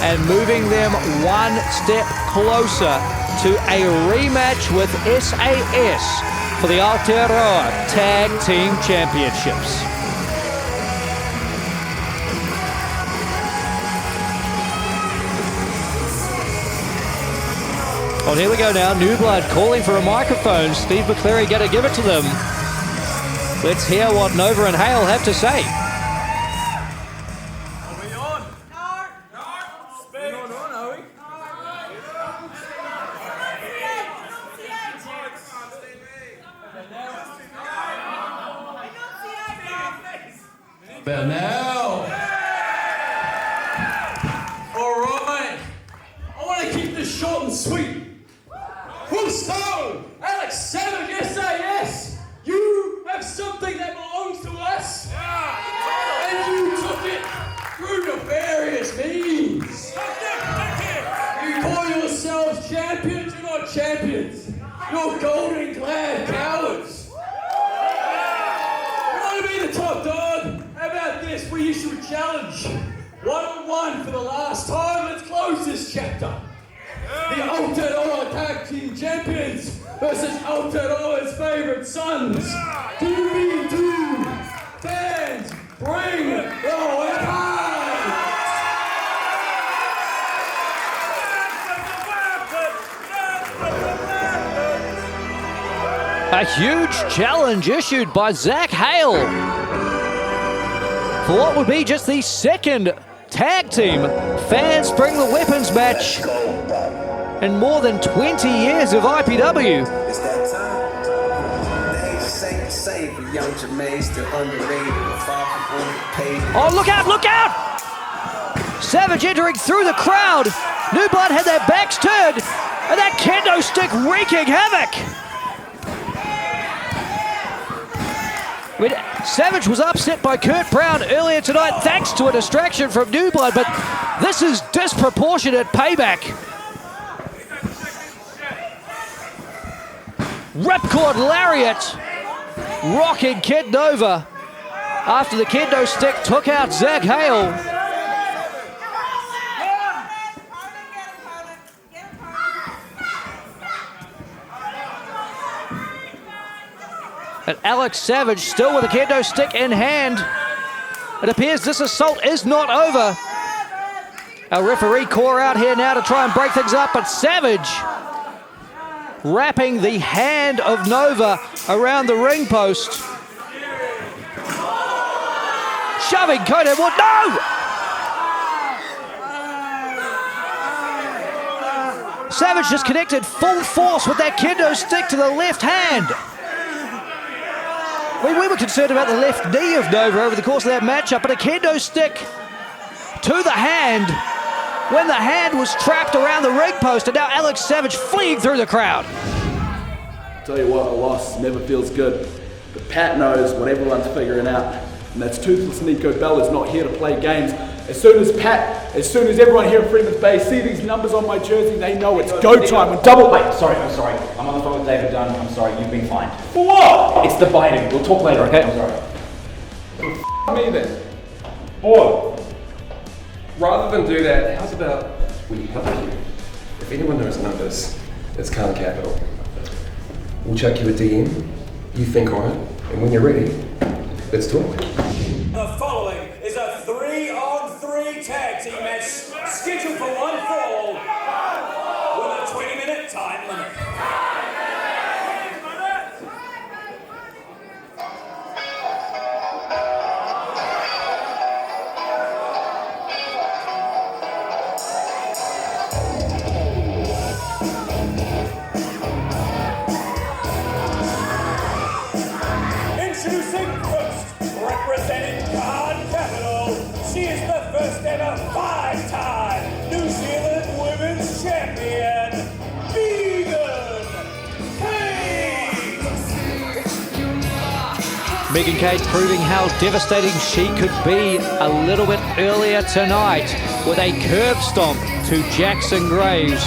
and moving them one step closer to a rematch with SAS for the Aotearoa Tag Team Championships. Well, here we go now. New Blood calling for a microphone. Steve McCleary going to give it to them. Let's hear what Nova and Hale have to say. Are we on? No. Speak. We're not on, are we? About now. All right. I want to keep this short and sweet. So, Alex Savage, SAS, you have something that belongs to us, and you took it through nefarious means. You call yourselves champions, you're not champions. You're golden-clad cowards. You want to be the top dog? How about this? We issue a challenge. One-on-one for the last time. Let's close this chapter. The Aotearoa Tag Team Champions versus Aotearoa's favourite sons. 2v2. Fans, bring the weapons! A huge challenge issued by Zach Hale for what would be just the second tag team Fans Bring the Weapons match in more than 20 years of IPW. It's that time. The age is safe to say for young Jermaine, still underrated, far from underpaid. Oh, look out, look out! Savage entering through the crowd. New Blood had their backs turned, and that kendo stick wreaking havoc. I mean, Savage was upset by Kurt Brown earlier tonight thanks to a distraction from New Blood, but this is disproportionate payback. Ripcord lariat rocking Kid Nova after the kendo stick took out Zach Hale. And Alex Savage still with a kendo stick in hand. It appears this assault is not over. Our referee core out here now to try and break things up, but Savage wrapping the hand of Nova around the ring post. Shoving Coda Wood. No! Savage just connected full force with that kendo stick to the left hand. We were concerned about the left knee of Nova over the course of that matchup, but a kendo stick to the hand when the hand was trapped around the ring post, and now Alex Savage fleeing through the crowd. Tell you what, a loss never feels good. But Pat knows what everyone's figuring out, and that's Toothless Nico Bell is not here to play games. As soon as everyone here in Freeman's Bay see these numbers on my jersey, they know it's go time. When double. Wait, I'm sorry. I'm on the phone with David Dunn. I'm sorry, you've been fined. For what? It's the biting. We'll talk later, okay? I'm sorry. Me then. Boy, rather than do that, how's about we help you? If anyone knows numbers, it's Khan Capital. We'll chuck you a DM, you think on it, and when you're ready, let's talk. The following is a 3-on-3 tag team match scheduled for one fall with a 20-minute time limit. Introducing first, and a 5-time New Zealand Women's Champion, Megan Kate proving how devastating she could be a little bit earlier tonight with a curb stomp to Jackson Graves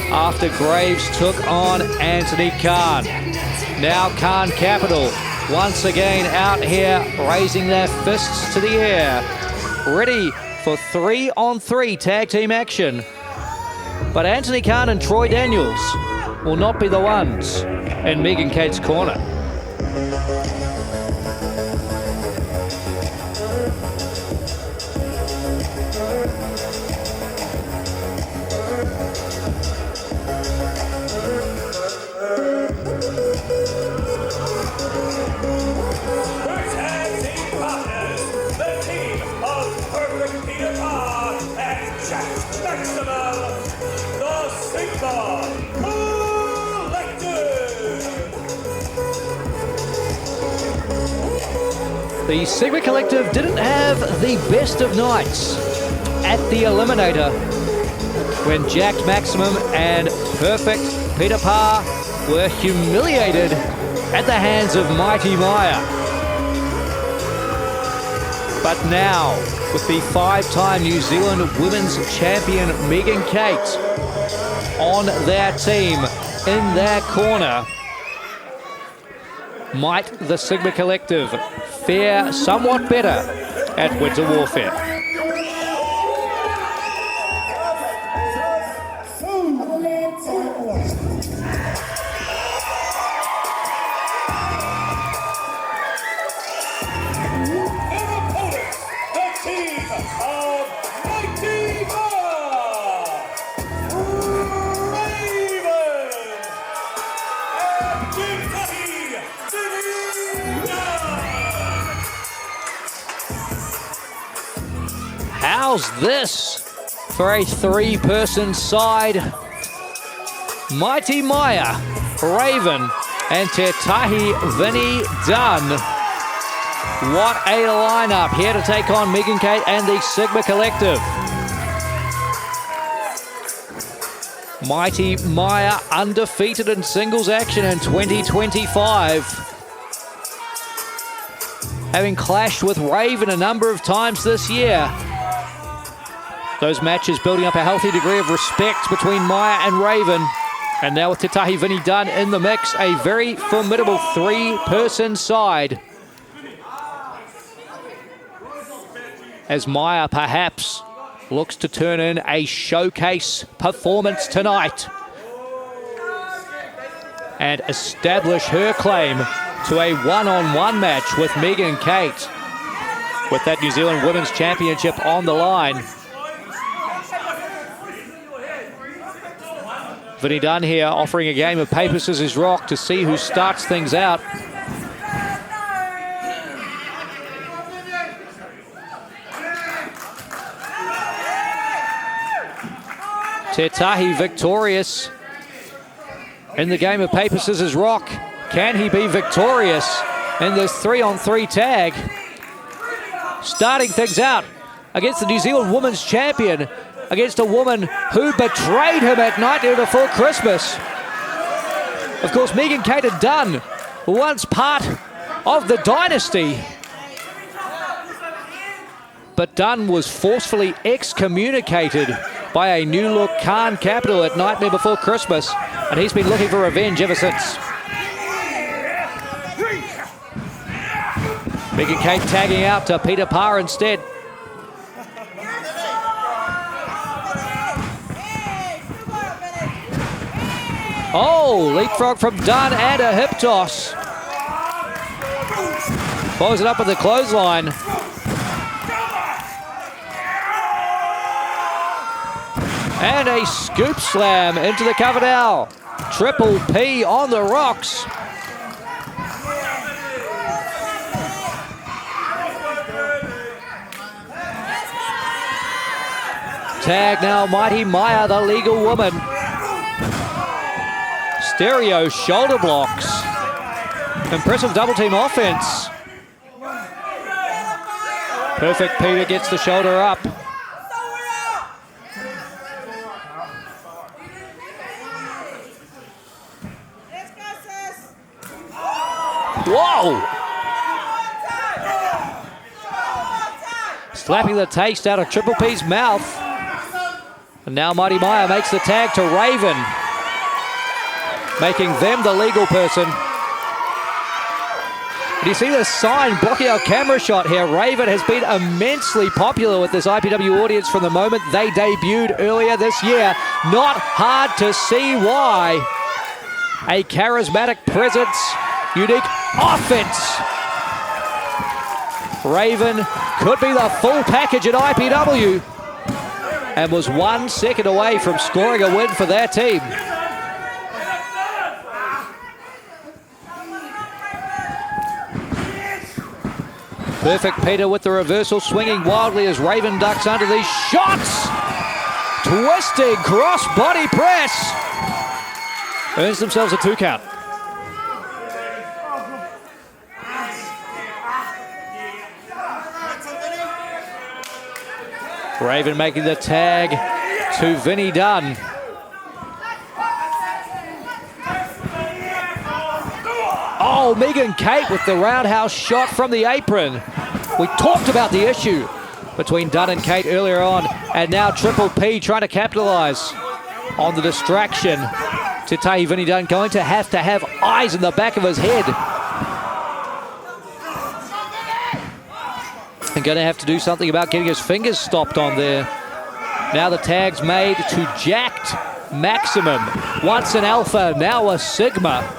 after Graves took on Anthony Khan. Now Khan Capital once again out here raising their fists to the air, ready for 3-on-3 tag team action. But Anthony Khan and Troy Daniels will not be the ones in Megan Kate's corner. The Sigma Collective didn't have the best of nights at the Eliminator when Jacked Maximum and Perfect Peter Parr were humiliated at the hands of Mighty Maya. But now, with the 5-time New Zealand Women's Champion Megan Kate on their team, in their corner, might the Sigma Collective fare somewhat better at Winter Warfare? How's this for a 3-person side? Mighty Maya, Raven, and Te Tahi Vinny Dunn. What a lineup here to take on Megan Kate and the Sigma Collective. Mighty Maya undefeated in singles action in 2025. Having clashed with Raven a number of times this year. Those matches building up a healthy degree of respect between Maya and Raven. And now with Te Tahi Vinny Dunn in the mix, a very formidable 3-person side. As Maya perhaps looks to turn in a showcase performance tonight and establish her claim to a one-on-one match with Megan Kate. With that New Zealand Women's Championship on the line. Vinny Dunn here offering a game of paper, scissors, rock to see who starts things out. Te Tahi victorious in the game of paper, scissors, rock. Can he be victorious in this 3-on-3 tag? Starting things out against the New Zealand Women's Champion, against a woman who betrayed him at Nightmare Before Christmas. Of course, Megan Kate and Dunn were once part of the dynasty. But Dunn was forcefully excommunicated by a new look Khan Capital at Nightmare Before Christmas, and he's been looking for revenge ever since. Megan Kate tagging out to Peter Parr instead. Oh, leapfrog from Dunn and a hip toss. Follows it up with the clothesline. And a scoop slam into the cover now. Triple P on the rocks. Tag now, Mighty Maya, the legal woman. Stereo shoulder blocks. Impressive double team offense. Perfect Peter gets the shoulder up. Whoa! Slapping the taste out of Triple P's mouth. And now Mighty Meyer makes the tag to Raven, making them the legal person. Do you see the sign blocking our camera shot here? Raven has been immensely popular with this IPW audience from the moment they debuted earlier this year. Not hard to see why. A charismatic presence, unique offense. Raven could be the full package at IPW and was 1 second away from scoring a win for their team. Perfect Peter with the reversal, swinging wildly as Raven ducks under these shots. Twisting cross body press. Earns themselves a 2 count. Raven making the tag to Vinny Dunn. Oh, Megan Kate with the roundhouse shot from the apron. We talked about the issue between Dunn and Kate earlier on, and now Triple P trying to capitalize on the distraction. Titahi Vinny Dunn going to have eyes in the back of his head. And going to have to do something about getting his fingers stopped on there. Now the tag's made to Jacked Maximum. Once an Alpha, now a Sigma.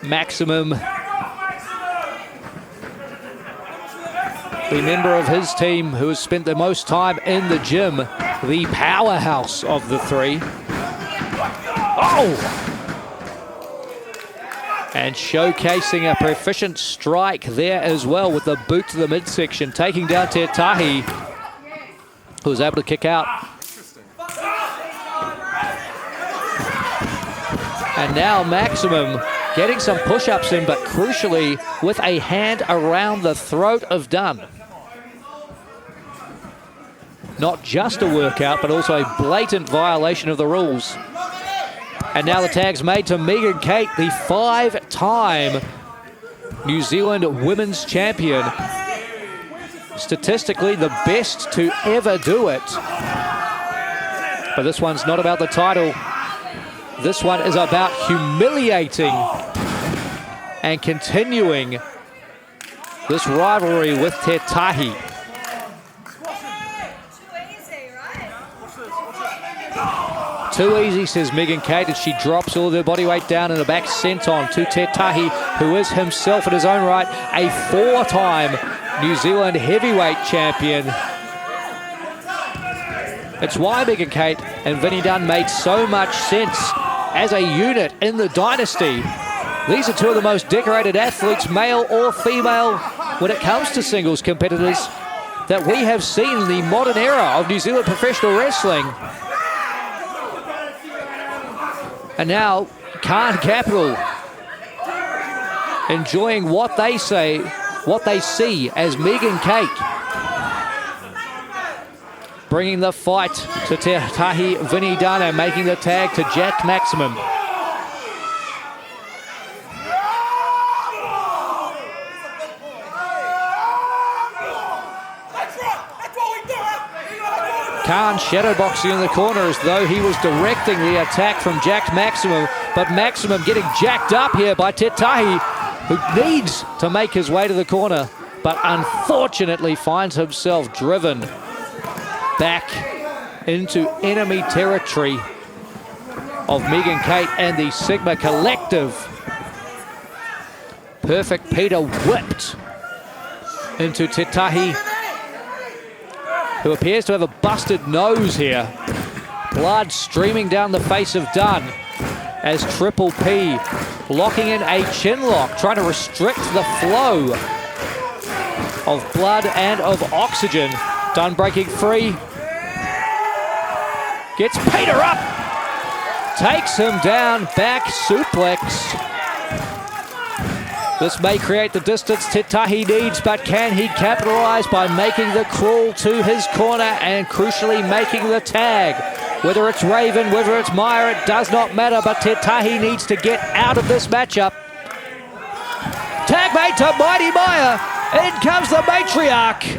Maximum, the member of his team who has spent the most time in the gym, the powerhouse of the three. Oh! And showcasing a proficient strike there as well with the boot to the midsection, taking down Tetahi, who was able to kick out. And now Maximum getting some push-ups in, but crucially with a hand around the throat of Dunn. Not just a workout, but also a blatant violation of the rules. And now the tag's made to Megan Kate, the 5-time New Zealand Women's Champion. Statistically, the best to ever do it. But this one's not about the title. This one is about humiliating and continuing this rivalry with Tetahi. Too easy, says Megan Kate, and she drops all of her body weight down in the back senton to Tetahi, who is himself in his own right a 4-time New Zealand heavyweight champion. It's why Megan Kate and Vinny Dunn made so much sense as a unit in the dynasty. These are two of the most decorated athletes, male or female, when it comes to singles competitors that we have seen in the modern era of New Zealand professional wrestling. And now, Khan Capital enjoying what they see as Megan Kate bringing the fight to Tetahi Vinny Dunn and making the tag to Jack Maximum. Khan shadowboxing in the corner as though he was directing the attack from Jack Maximum, but Maximum getting jacked up here by Tetahi, who needs to make his way to the corner, but unfortunately finds himself driven back into enemy territory of Megan Kate and the Sigma Collective. Perfect Peter whipped into Tetahi, who appears to have a busted nose here. Blood streaming down the face of Dunn as Triple P locking in a chin lock, trying to restrict the flow of blood and of oxygen. Dunn breaking free. Gets Peter up. Takes him down, back suplex. This may create the distance Tetahi needs, but can he capitalize by making the crawl to his corner and crucially making the tag? Whether it's Raven, whether it's Meyer, it does not matter, but Tetahi needs to get out of this matchup. Tag made to Mighty Meyer. In comes the matriarch.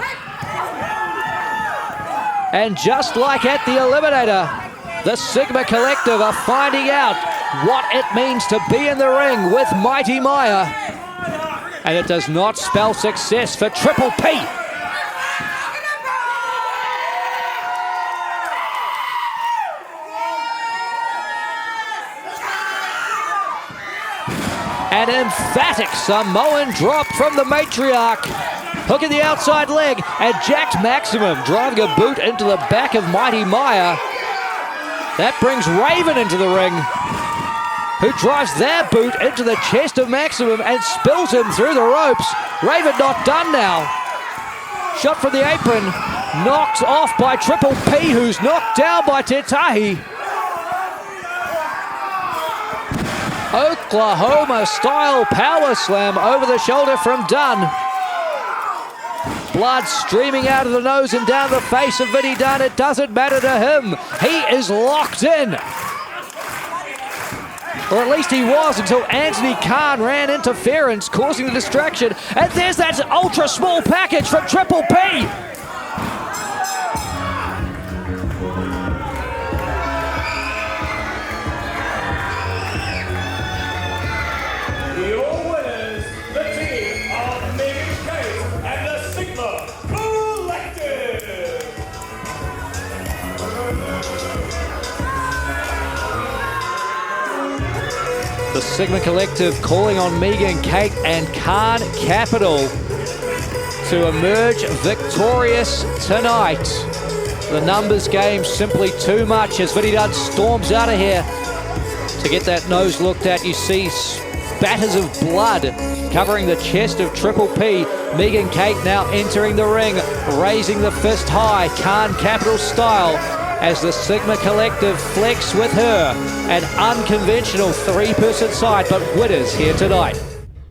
And just like at the Eliminator, the Sigma Collective are finding out what it means to be in the ring with Mighty Meyer. And it does not spell success for Triple P. An emphatic Samoan drop from the matriarch. Hook in the outside leg, and jacked Maximum driving a boot into the back of Mighty Meyer. That brings Raven into the ring, who drives their boot into the chest of Maximum and spills him through the ropes. Raven not done now. Shot from the apron, knocked off by Triple P, who's knocked down by Tetahi. Oklahoma-style power slam over the shoulder from Dunn. Blood streaming out of the nose and down the face of Vinny Dunn. It doesn't matter to him. He is locked in. Or at least he was until Anthony Khan ran interference, causing the distraction. And there's that ultra small package from Triple P. The Sigma Collective calling on Megan, Kate, and Khan Capital to emerge victorious tonight. The numbers game simply too much as Vinny Dunn storms out of here to get that nose looked at. You see spatters of blood covering the chest of Triple P. Megan Kate now entering the ring, raising the fist high, Khan Capital style, as the Sigma Collective flex with her. An unconventional three-person side, but winners here tonight.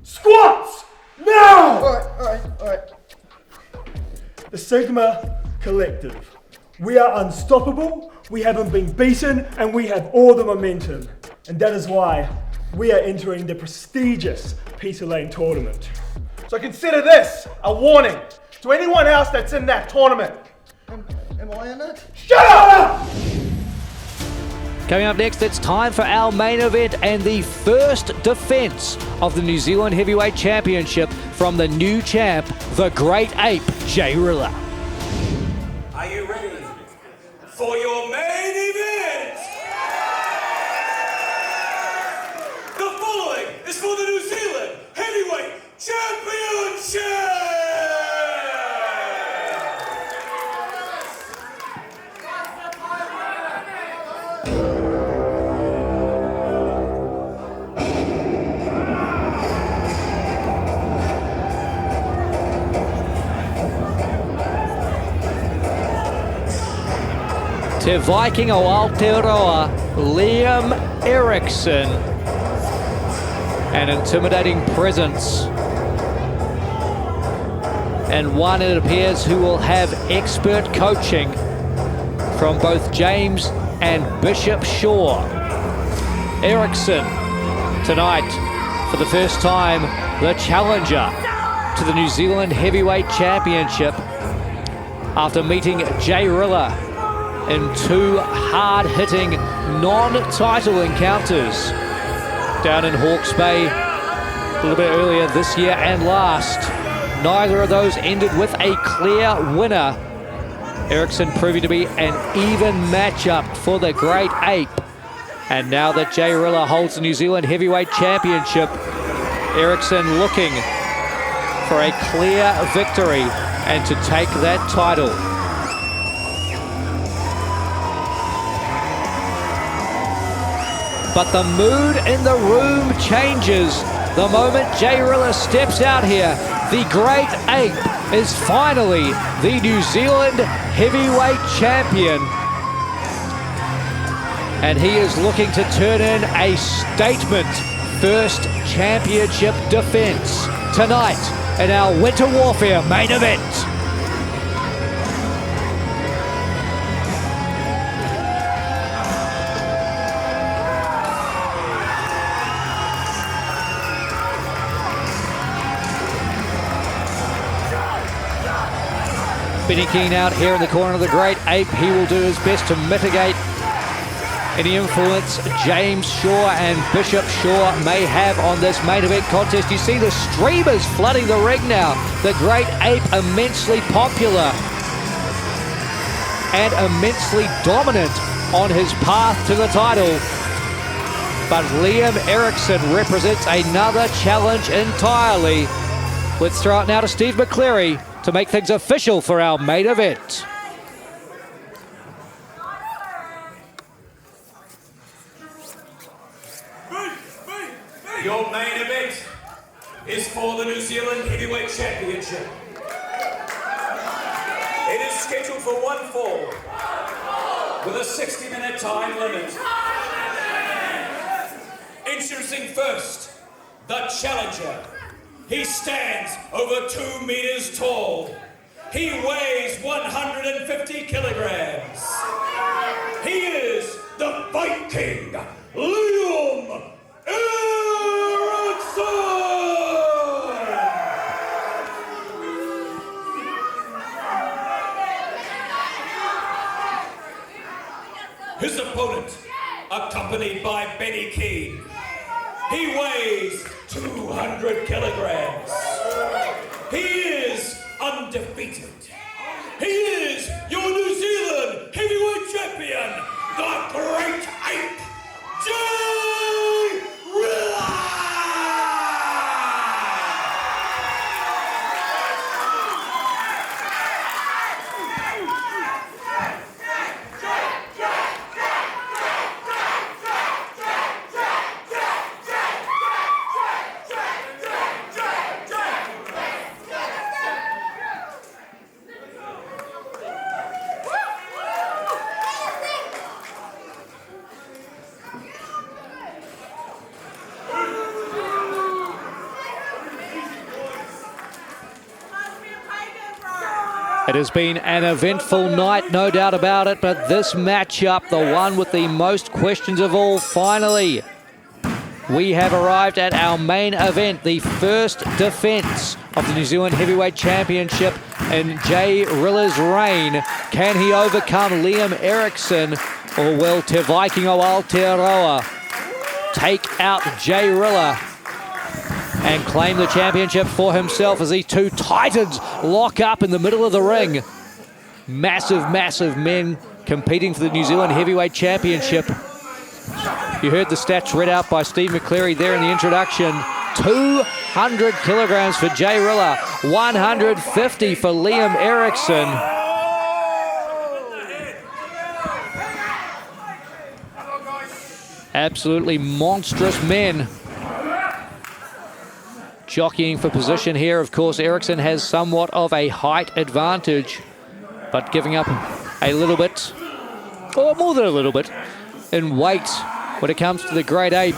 Squats! Now! All right. The Sigma Collective. We are unstoppable, we haven't been beaten, and we have all the momentum. And that is why we are entering the prestigious Peter Lane tournament. So consider this a warning to anyone else that's in that tournament. Am I in it? Shut up! Coming up next, it's time for our main event and the first defense of the New Zealand Heavyweight Championship from the new champ, the Great Ape, Jay Rilla. Are you ready for your main event? The following is for the New Zealand Heavyweight Championship! Te Viking o Aotearoa, Liam Erickson. An intimidating presence. And one, it appears, who will have expert coaching from both James and Bishop Shaw. Erickson, tonight, for the first time, the challenger to the New Zealand Heavyweight Championship after meeting Jay Rilla in two hard-hitting, non-title encounters down in Hawke's Bay a little bit earlier this year and last. Neither of those ended with a clear winner. Erickson proving to be an even matchup for the Great Ape. And now that Jay Rilla holds the New Zealand Heavyweight Championship, Erickson looking for a clear victory and to take that title. But the mood in the room changes the moment Jay Rilla steps out here. The Great Ape is finally the New Zealand Heavyweight Champion. And he is looking to turn in a statement first championship defense tonight in our Winter Warfare main event. Benny Keane out here in the corner of the Great Ape. He will do his best to mitigate any influence James Shaw and Bishop Shaw may have on this main event contest. You see the streamers flooding the ring now. The Great Ape immensely popular and immensely dominant on his path to the title. But Liam Erickson represents another challenge entirely. Let's throw it now to Steve McCleary to make things official for our main event. Your main event is for the New Zealand Heavyweight Championship. It is scheduled for one fall with a 60-minute time limit. Introducing first, the challenger. He stands over 2 meters tall. He weighs 150 kilograms. He is the Fight King, Liam Erickson! His opponent, accompanied by Benny Keane. He weighs 200 kilograms. He is undefeated. He is your New Zealand Heavyweight Champion, the Great Ape, Jay Rilla! It has been an eventful night, no doubt about it, but this matchup, the one with the most questions of all, finally, we have arrived at our main event, the first defense of the New Zealand Heavyweight Championship in Jay Rilla's reign. Can he overcome Liam Erickson, or will Te Vikingo Aotearoa take out Jay Rilla and claim the championship for himself as these two titans lock up in the middle of the ring? Massive, massive men competing for the New Zealand Heavyweight Championship. You heard the stats read out by Steve McCleary there in the introduction. 200 kilograms for Jay Rilla, 150 for Liam Erickson. Absolutely monstrous men jockeying for position here. Of course, Erickson has somewhat of a height advantage, but giving up a little bit, or more than a little bit, in weight when it comes to the Great Ape.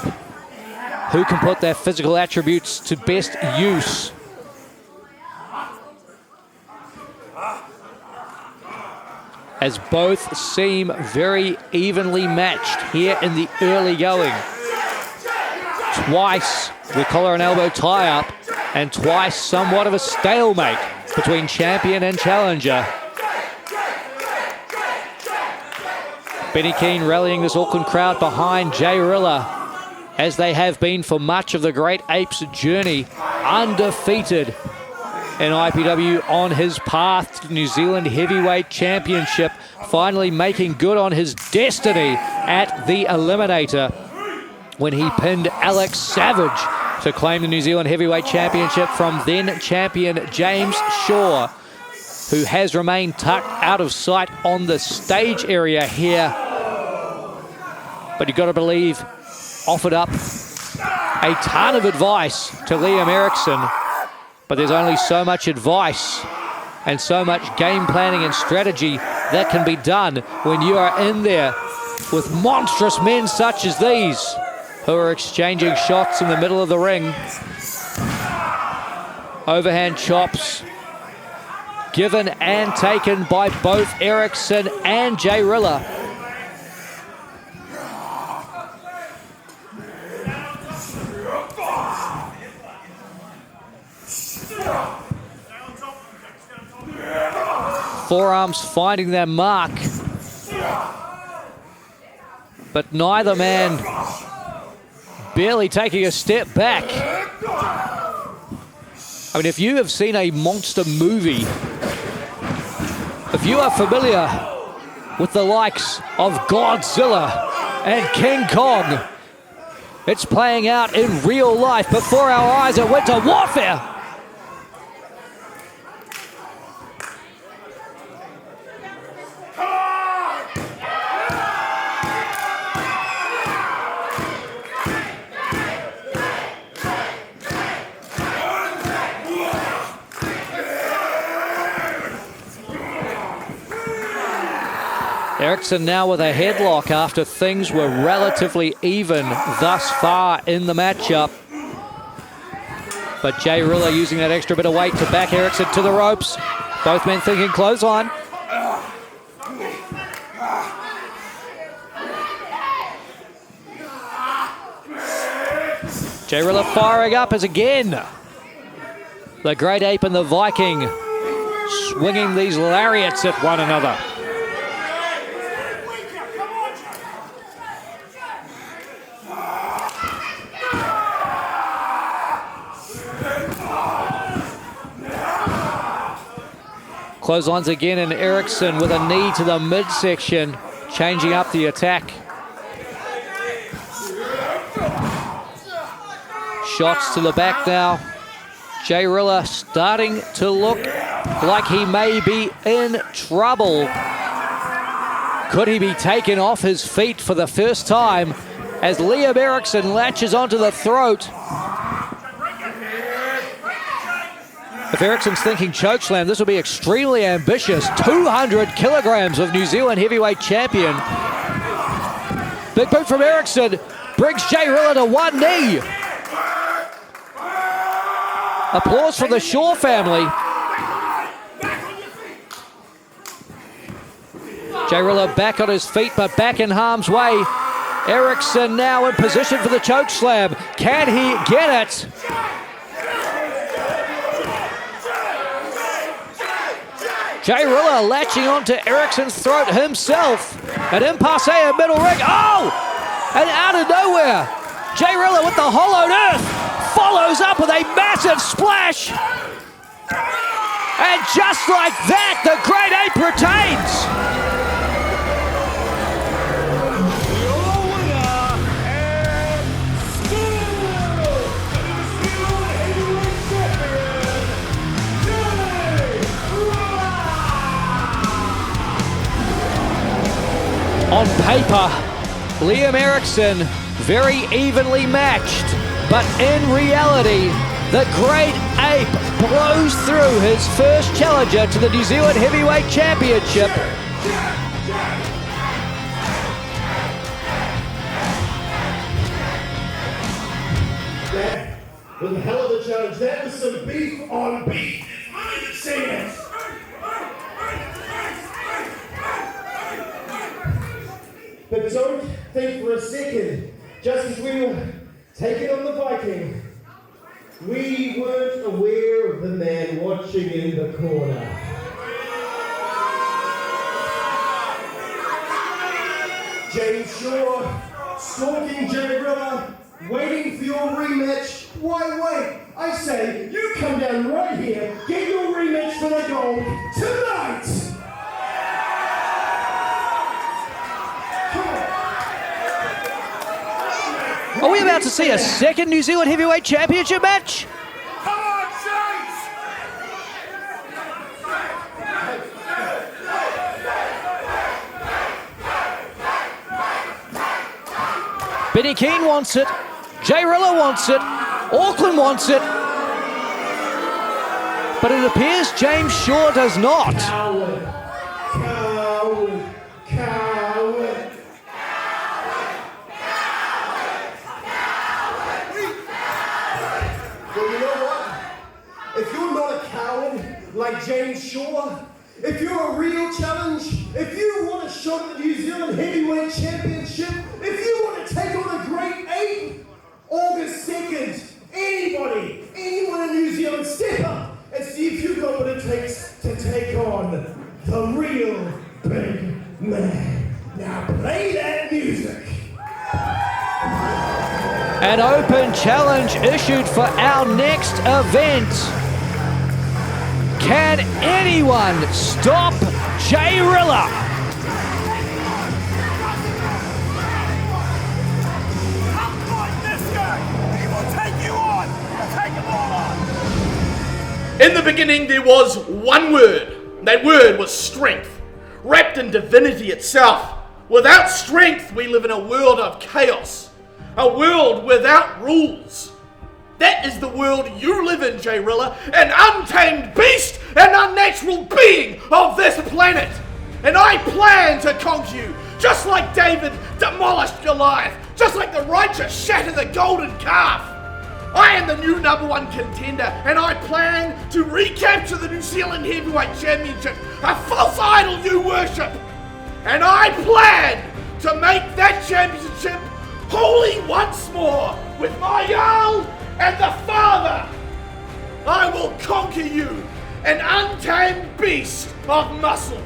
Who can put their physical attributes to best use? As both seem very evenly matched here in the early going. Twice the collar and elbow tie-up, and twice somewhat of a stalemate between champion and challenger. Benny Keane rallying this Auckland crowd behind Jay Rilla, as they have been for much of the Great Ape's journey, undefeated in IPW on his path to the New Zealand Heavyweight Championship, finally making good on his destiny at the Eliminator when he pinned Alex Savage to claim the New Zealand Heavyweight Championship from then champion James Shaw, who has remained tucked out of sight on the stage area here. But you've got to believe, offered up a ton of advice to Liam Erickson, but there's only so much advice and so much game planning and strategy that can be done when you are in there with monstrous men such as these, who are exchanging shots in the middle of the ring. Overhand chops given and taken by both Eriksson and Jay Rilla. Forearms finding their mark, but neither man barely taking a step back. I mean, if you have seen a monster movie, if you are familiar with the likes of Godzilla and King Kong, it's playing out in real life before our eyes at Winter Warfare. Eriksson now with a headlock after things were relatively even thus far in the matchup. But Jay Rilla using that extra bit of weight to back Eriksson to the ropes. Both men thinking clothesline. Jay Rilla firing up as again the Great Ape and the Viking swinging these lariats at one another. Clotheslines again, and Eriksson with a knee to the midsection, changing up the attack. Shots to the back now. Jay Rilla starting to look like he may be in trouble. Could he be taken off his feet for the first time as Liam Eriksson latches onto the throat? If Eriksson's thinking chokeslam, this will be extremely ambitious. 200 kilograms of New Zealand heavyweight champion. Big boot from Eriksson brings Jay Rilla to one knee. Applause for the Shaw family. Jay Rilla back on his feet, but back in harm's way. Eriksson now in position for the chokeslam. Can he get it? Jay Rilla latching onto Eriksson's throat himself. An impasse in middle ring. Oh! And out of nowhere, Jay Rilla with the hollowed earth follows up with a massive splash. And just like that, the Great Ape retains. On paper, Liam Eriksson very evenly matched, but in reality, the Great Ape blows through his first challenger to the New Zealand Heavyweight Championship. That was a hell of a challenge. That was some beef on beef. Say it. But don't think for a second, just as we were taking on the Viking, we weren't aware of the man watching in the corner. James Shaw, stalking Jay Rilla, waiting for your rematch. Why wait? I say, you come down right here, get your rematch for the gold tonight! Are we about to see a second New Zealand Heavyweight Championship match? Come on, James! Benny Keane wants it. Jay Rilla wants it. Auckland wants it. But it appears James Shaw does not. Coward, coward, coward. if you're not a coward like James Shaw, if you're a real challenge, if you want a shot at the New Zealand Heavyweight Championship, if you want to take on a Great 8, August 2nd, anyone in New Zealand, step up and see if you've got what it takes to take on the real big man. Now play that music. An open challenge issued for our next event. Can anyone stop Jay Rilla? In the beginning, there was one word. That word was strength, wrapped in divinity itself. Without strength, we live in a world of chaos, a world without rules. That is the world you live in, Jay Rilla, an untamed beast, an unnatural being of this planet. And I plan to conquer you, just like David demolished Goliath, just like the righteous shattered the golden calf. I am the new #1 contender, and I plan to recapture the New Zealand Heavyweight Championship, a false idol you worship. And I plan to make that championship holy once more with my Jarl and the Father. I will conquer you, an untamed beast of muscles.